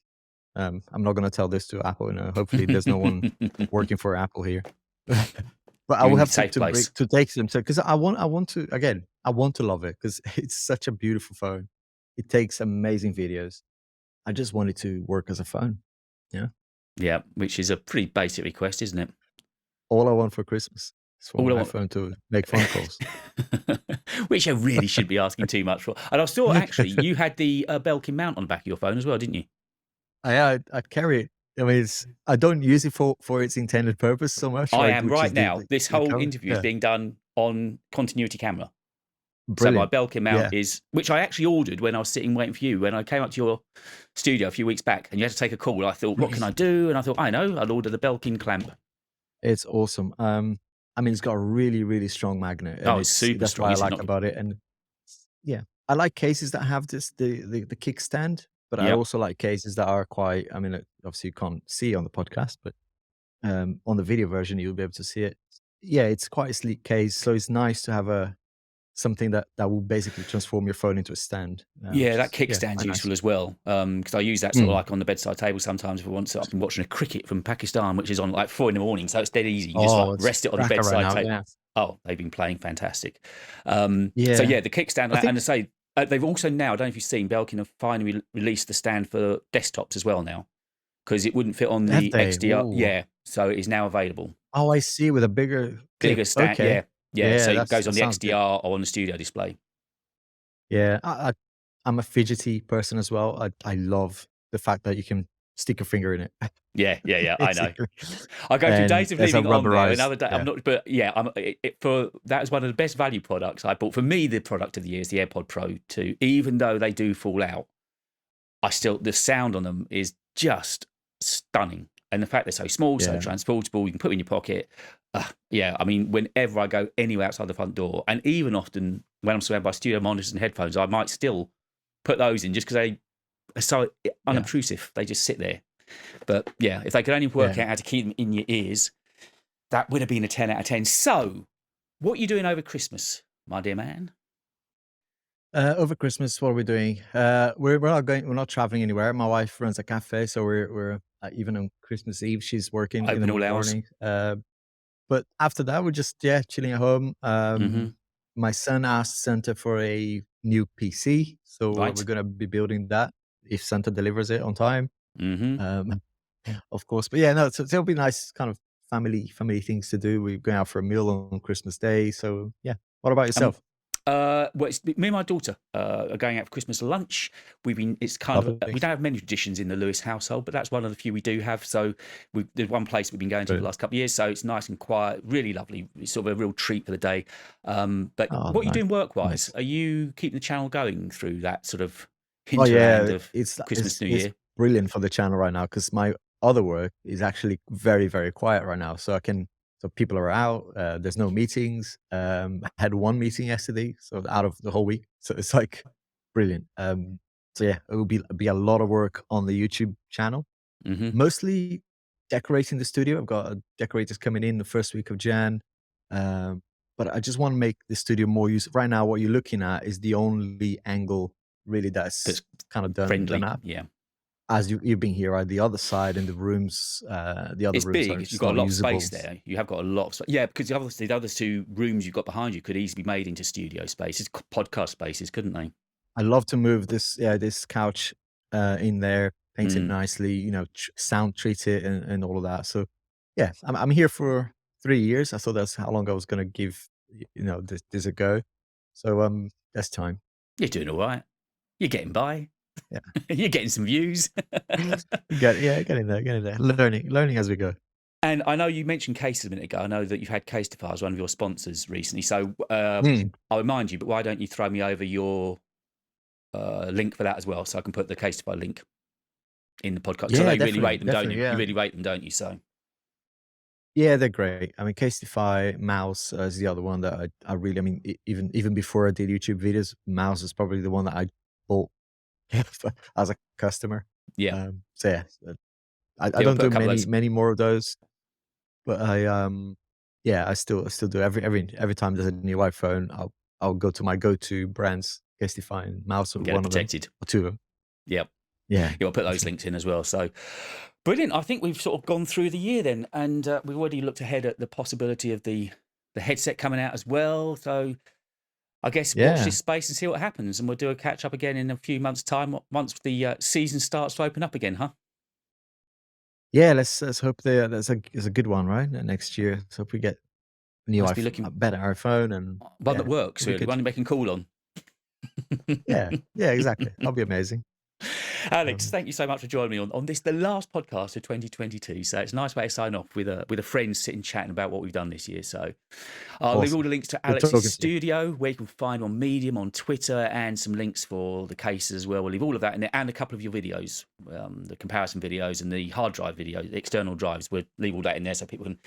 [SPEAKER 2] I'm not going to tell this to Apple. Hopefully, there's no one working for Apple here. But I
[SPEAKER 1] You're
[SPEAKER 2] will
[SPEAKER 1] in a
[SPEAKER 2] have
[SPEAKER 1] safe
[SPEAKER 2] to
[SPEAKER 1] place.
[SPEAKER 2] take them to, because I want to, again, I want to love it because it's such a beautiful phone. It takes amazing videos. I just want it to work as a phone. Yeah,
[SPEAKER 1] Yeah, which is a pretty basic request, isn't it?
[SPEAKER 2] all I want for Christmas is for
[SPEAKER 1] All I
[SPEAKER 2] my
[SPEAKER 1] want.
[SPEAKER 2] iPhone to make phone calls.
[SPEAKER 1] Which I really should be asking too much for. And I saw actually you had the Belkin mount on the back of your phone as well, didn't you?
[SPEAKER 2] I carry it. I mean, I don't use it for its intended purpose so much,
[SPEAKER 1] I
[SPEAKER 2] right?
[SPEAKER 1] am
[SPEAKER 2] Which
[SPEAKER 1] right
[SPEAKER 2] is
[SPEAKER 1] now. This
[SPEAKER 2] the
[SPEAKER 1] whole
[SPEAKER 2] camera.
[SPEAKER 1] interview is
[SPEAKER 2] Yeah,
[SPEAKER 1] being done on continuity camera. So my
[SPEAKER 2] brilliant.
[SPEAKER 1] Belkin mount
[SPEAKER 2] Yeah,
[SPEAKER 1] is, which I actually ordered when I was sitting waiting for you. When I came up to your studio a few weeks back, and you had to take a call, I thought, what can I do? And I thought, I know, I'll order the Belkin clamp.
[SPEAKER 2] it's awesome. I mean, it's got a really, really strong magnet, and
[SPEAKER 1] Oh, it's super
[SPEAKER 2] that's
[SPEAKER 1] strong.
[SPEAKER 2] what I
[SPEAKER 1] Is it
[SPEAKER 2] like
[SPEAKER 1] not?
[SPEAKER 2] about it. And yeah, I like cases that have the kickstand, but I
[SPEAKER 1] Yep.
[SPEAKER 2] also like cases that are quite. I mean, obviously you can't see on the podcast, but on the video version you'll be able to see it. Yeah, it's quite a sleek case, so it's nice to have a something that will basically transform your phone into a stand,
[SPEAKER 1] Yeah,
[SPEAKER 2] which
[SPEAKER 1] that
[SPEAKER 2] is, yeah,
[SPEAKER 1] kickstand's
[SPEAKER 2] quite nice.
[SPEAKER 1] useful as well, because I use that sort of
[SPEAKER 2] Mm.
[SPEAKER 1] like on the bedside table sometimes if I want to. I've been watching a cricket from Pakistan, which is on like 4 in the morning, so it's dead easy. You just like
[SPEAKER 2] Oh, it's
[SPEAKER 1] rest it on the
[SPEAKER 2] cracker right
[SPEAKER 1] bedside
[SPEAKER 2] now.
[SPEAKER 1] table.
[SPEAKER 2] Yeah,
[SPEAKER 1] Oh, they've been playing fantastic. So
[SPEAKER 2] yeah.
[SPEAKER 1] yeah, the kickstand,
[SPEAKER 2] I
[SPEAKER 1] and
[SPEAKER 2] think
[SPEAKER 1] I say they've also now. I don't know if you've seen Belkin have finally released the stand for desktops as well now, because it wouldn't fit on
[SPEAKER 2] have
[SPEAKER 1] the
[SPEAKER 2] they?
[SPEAKER 1] XDR.
[SPEAKER 2] Whoa.
[SPEAKER 1] Yeah, so it is now available.
[SPEAKER 2] Oh, I see, with a bigger
[SPEAKER 1] Bigger
[SPEAKER 2] clip.
[SPEAKER 1] stand.
[SPEAKER 2] Okay.
[SPEAKER 1] Yeah, yeah. So
[SPEAKER 2] Yeah,
[SPEAKER 1] it goes
[SPEAKER 2] that
[SPEAKER 1] on the
[SPEAKER 2] sounds good.
[SPEAKER 1] XDR or on the studio display.
[SPEAKER 2] Yeah, I'm a fidgety person as well. I love the fact that you can stick your finger in it,
[SPEAKER 1] Yeah, yeah, yeah. I know.
[SPEAKER 2] basically,
[SPEAKER 1] I go through
[SPEAKER 2] and
[SPEAKER 1] days of
[SPEAKER 2] there's a
[SPEAKER 1] leaving it on there.
[SPEAKER 2] rubberized,
[SPEAKER 1] Another day, I'm
[SPEAKER 2] yeah.
[SPEAKER 1] not. But yeah, for that is one of the best value products I bought. For me, the product of the year is the AirPod Pro 2. Even though they do fall out, I still the sound on them is just stunning. And the fact they're so small, so
[SPEAKER 2] Yeah,
[SPEAKER 1] transportable, you can put it in your pocket. Yeah, I mean, whenever I go anywhere outside the front door, and even often when I'm surrounded by studio monitors and headphones, I might still put those in just because they are so
[SPEAKER 2] yeah,
[SPEAKER 1] unobtrusive. They just sit there. But yeah, if they could only work
[SPEAKER 2] yeah.
[SPEAKER 1] out how to keep them in your ears, that would have been a 10 out of 10. So, what are you doing over Christmas, my dear man?
[SPEAKER 2] Over Christmas, what are we doing? We're not traveling anywhere. My wife runs a cafe, so we're even on Christmas Eve, she's working in the
[SPEAKER 1] Open all hours.
[SPEAKER 2] morning. But after that, we're just, yeah, chilling at home.
[SPEAKER 1] Hmm.
[SPEAKER 2] My son asked Santa for a new PC, so we're
[SPEAKER 1] Right.
[SPEAKER 2] gonna be building that if Santa delivers it on time.
[SPEAKER 1] Hmm.
[SPEAKER 2] Um, of course, but yeah, no, so it'll be nice, kind of family things to do. We're going out for a meal on Christmas Day, so yeah. What about
[SPEAKER 1] Um,
[SPEAKER 2] yourself?
[SPEAKER 1] well, it's me and my daughter are going out for Christmas lunch. It's kind of, we
[SPEAKER 2] Lovely.
[SPEAKER 1] don't have many traditions in the Lewis household, but that's one of the few we do have. So there's one place we've been going to for the
[SPEAKER 2] Brilliant.
[SPEAKER 1] last couple of years. So it's nice and quiet, really lovely. It's sort of a real treat for the day. But
[SPEAKER 2] Oh,
[SPEAKER 1] what are you
[SPEAKER 2] nice,
[SPEAKER 1] doing work wise?
[SPEAKER 2] nice.
[SPEAKER 1] Are you keeping the channel going through that sort of
[SPEAKER 2] Oh
[SPEAKER 1] hinterland
[SPEAKER 2] yeah,
[SPEAKER 1] of
[SPEAKER 2] it's
[SPEAKER 1] Christmas,
[SPEAKER 2] it's
[SPEAKER 1] New
[SPEAKER 2] it's
[SPEAKER 1] Year?
[SPEAKER 2] brilliant for the channel right now because my other work is actually very, very quiet right now. So people are out. There's no meetings. I had one meeting yesterday, so out of the whole week. So it's like brilliant. So yeah, it will be a lot of work on the YouTube channel.
[SPEAKER 1] Hmm.
[SPEAKER 2] Mostly decorating the studio. I've got decorators coming in the first week of Jan. Um, but I just want to make the studio more use. Right now, what you're looking at is the only angle really
[SPEAKER 1] That's
[SPEAKER 2] that's kind of done
[SPEAKER 1] friendly.
[SPEAKER 2] up.
[SPEAKER 1] Yeah.
[SPEAKER 2] As you've been here, right? The other side and the other
[SPEAKER 1] It's
[SPEAKER 2] rooms are
[SPEAKER 1] big. You've
[SPEAKER 2] just
[SPEAKER 1] got a
[SPEAKER 2] not
[SPEAKER 1] lot of
[SPEAKER 2] usable.
[SPEAKER 1] space there. You have got a lot of space. Yeah, because obviously the other two rooms you've got behind you could easily be made into studio spaces, podcast spaces, couldn't they?
[SPEAKER 2] I love to move this couch in there, paint it
[SPEAKER 1] Mm.
[SPEAKER 2] nicely, sound treat it and all of that. So yeah, I'm here for 3 years. I thought that's how long I was going to give this a go. So that's time.
[SPEAKER 1] You're doing all right. You're getting by.
[SPEAKER 2] Yeah,
[SPEAKER 1] You're getting some views.
[SPEAKER 2] get in there, learning as we go.
[SPEAKER 1] And I know you mentioned Case a minute ago. I know that you've had Casetify as one of your sponsors recently. So
[SPEAKER 2] Mm.
[SPEAKER 1] I'll remind you, but why don't you throw me over your link for that as well, so I can put the Casetify link in the podcast? Because I know
[SPEAKER 2] Yeah,
[SPEAKER 1] you really
[SPEAKER 2] definitely,
[SPEAKER 1] rate them, don't
[SPEAKER 2] definitely.
[SPEAKER 1] you? You
[SPEAKER 2] Yeah,
[SPEAKER 1] really rate them, don't you? So
[SPEAKER 2] yeah, they're great. I mean, Casetify, Mouse is the other one that I really. I mean, even before I did YouTube videos, Mouse is probably the one that I bought as a customer.
[SPEAKER 1] yeah,
[SPEAKER 2] So yeah, I
[SPEAKER 1] yeah. We'll
[SPEAKER 2] don't
[SPEAKER 1] put a
[SPEAKER 2] do
[SPEAKER 1] couple of those.
[SPEAKER 2] many more of those, but yeah, I still do every time there's a new iPhone, I'll go to my go-to brands, Casetify and Mouse, or
[SPEAKER 1] Get it
[SPEAKER 2] one of them
[SPEAKER 1] protected.
[SPEAKER 2] or two of them.
[SPEAKER 1] Yeah.
[SPEAKER 2] Yeah,
[SPEAKER 1] Yeah, I'll put those links in as well. So brilliant. I think we've sort of gone through the year then, and we've already looked ahead at the possibility of the headset coming out as well. So I guess watch
[SPEAKER 2] yeah,
[SPEAKER 1] this space and see what happens, and we'll do a catch up again in a few months' time once the season starts to open up again, huh?
[SPEAKER 2] yeah. Let's hope that's a good one, right? Next year, let's hope we get a new
[SPEAKER 1] Must be
[SPEAKER 2] iPhone,
[SPEAKER 1] looking
[SPEAKER 2] a better iPhone, and
[SPEAKER 1] one that
[SPEAKER 2] yeah,
[SPEAKER 1] works
[SPEAKER 2] it'll be
[SPEAKER 1] really,
[SPEAKER 2] good.
[SPEAKER 1] one you make a call on.
[SPEAKER 2] Yeah, yeah, exactly. That'll be amazing.
[SPEAKER 1] Alex,
[SPEAKER 2] Um,
[SPEAKER 1] thank you so much for joining me on this, the last podcast of 2022. So it's a nice way to sign off with a friend sitting chatting about what we've done this year. So I'll leave all
[SPEAKER 2] awesome.
[SPEAKER 1] the links to
[SPEAKER 2] Good
[SPEAKER 1] Alex's
[SPEAKER 2] talking to you.
[SPEAKER 1] studio, where you can find him on Medium, on Twitter, and some links for the cases as well. We'll leave all of that in there and a couple of your videos, the comparison videos and the hard drive video, the external drives. We'll leave all that in there so people can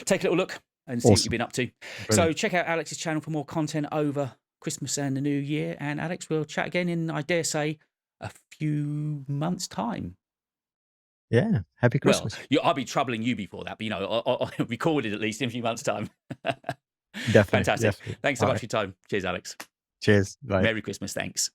[SPEAKER 1] take a little look and see what you've
[SPEAKER 2] Awesome.
[SPEAKER 1] been up to. So
[SPEAKER 2] Brilliant.
[SPEAKER 1] check out Alex's channel for more content over Christmas and the New Year. And Alex, we'll chat again in, I dare say, a few months' time.
[SPEAKER 2] Yeah. Happy
[SPEAKER 1] Well,
[SPEAKER 2] Christmas.
[SPEAKER 1] I'll be troubling you before that, but I'll record it at least in a few months' time.
[SPEAKER 2] Definitely,
[SPEAKER 1] Fantastic.
[SPEAKER 2] definitely.
[SPEAKER 1] Thanks so
[SPEAKER 2] All
[SPEAKER 1] much
[SPEAKER 2] right.
[SPEAKER 1] for your time. Cheers, Alex.
[SPEAKER 2] Cheers. Bye.
[SPEAKER 1] Merry Christmas. Thanks.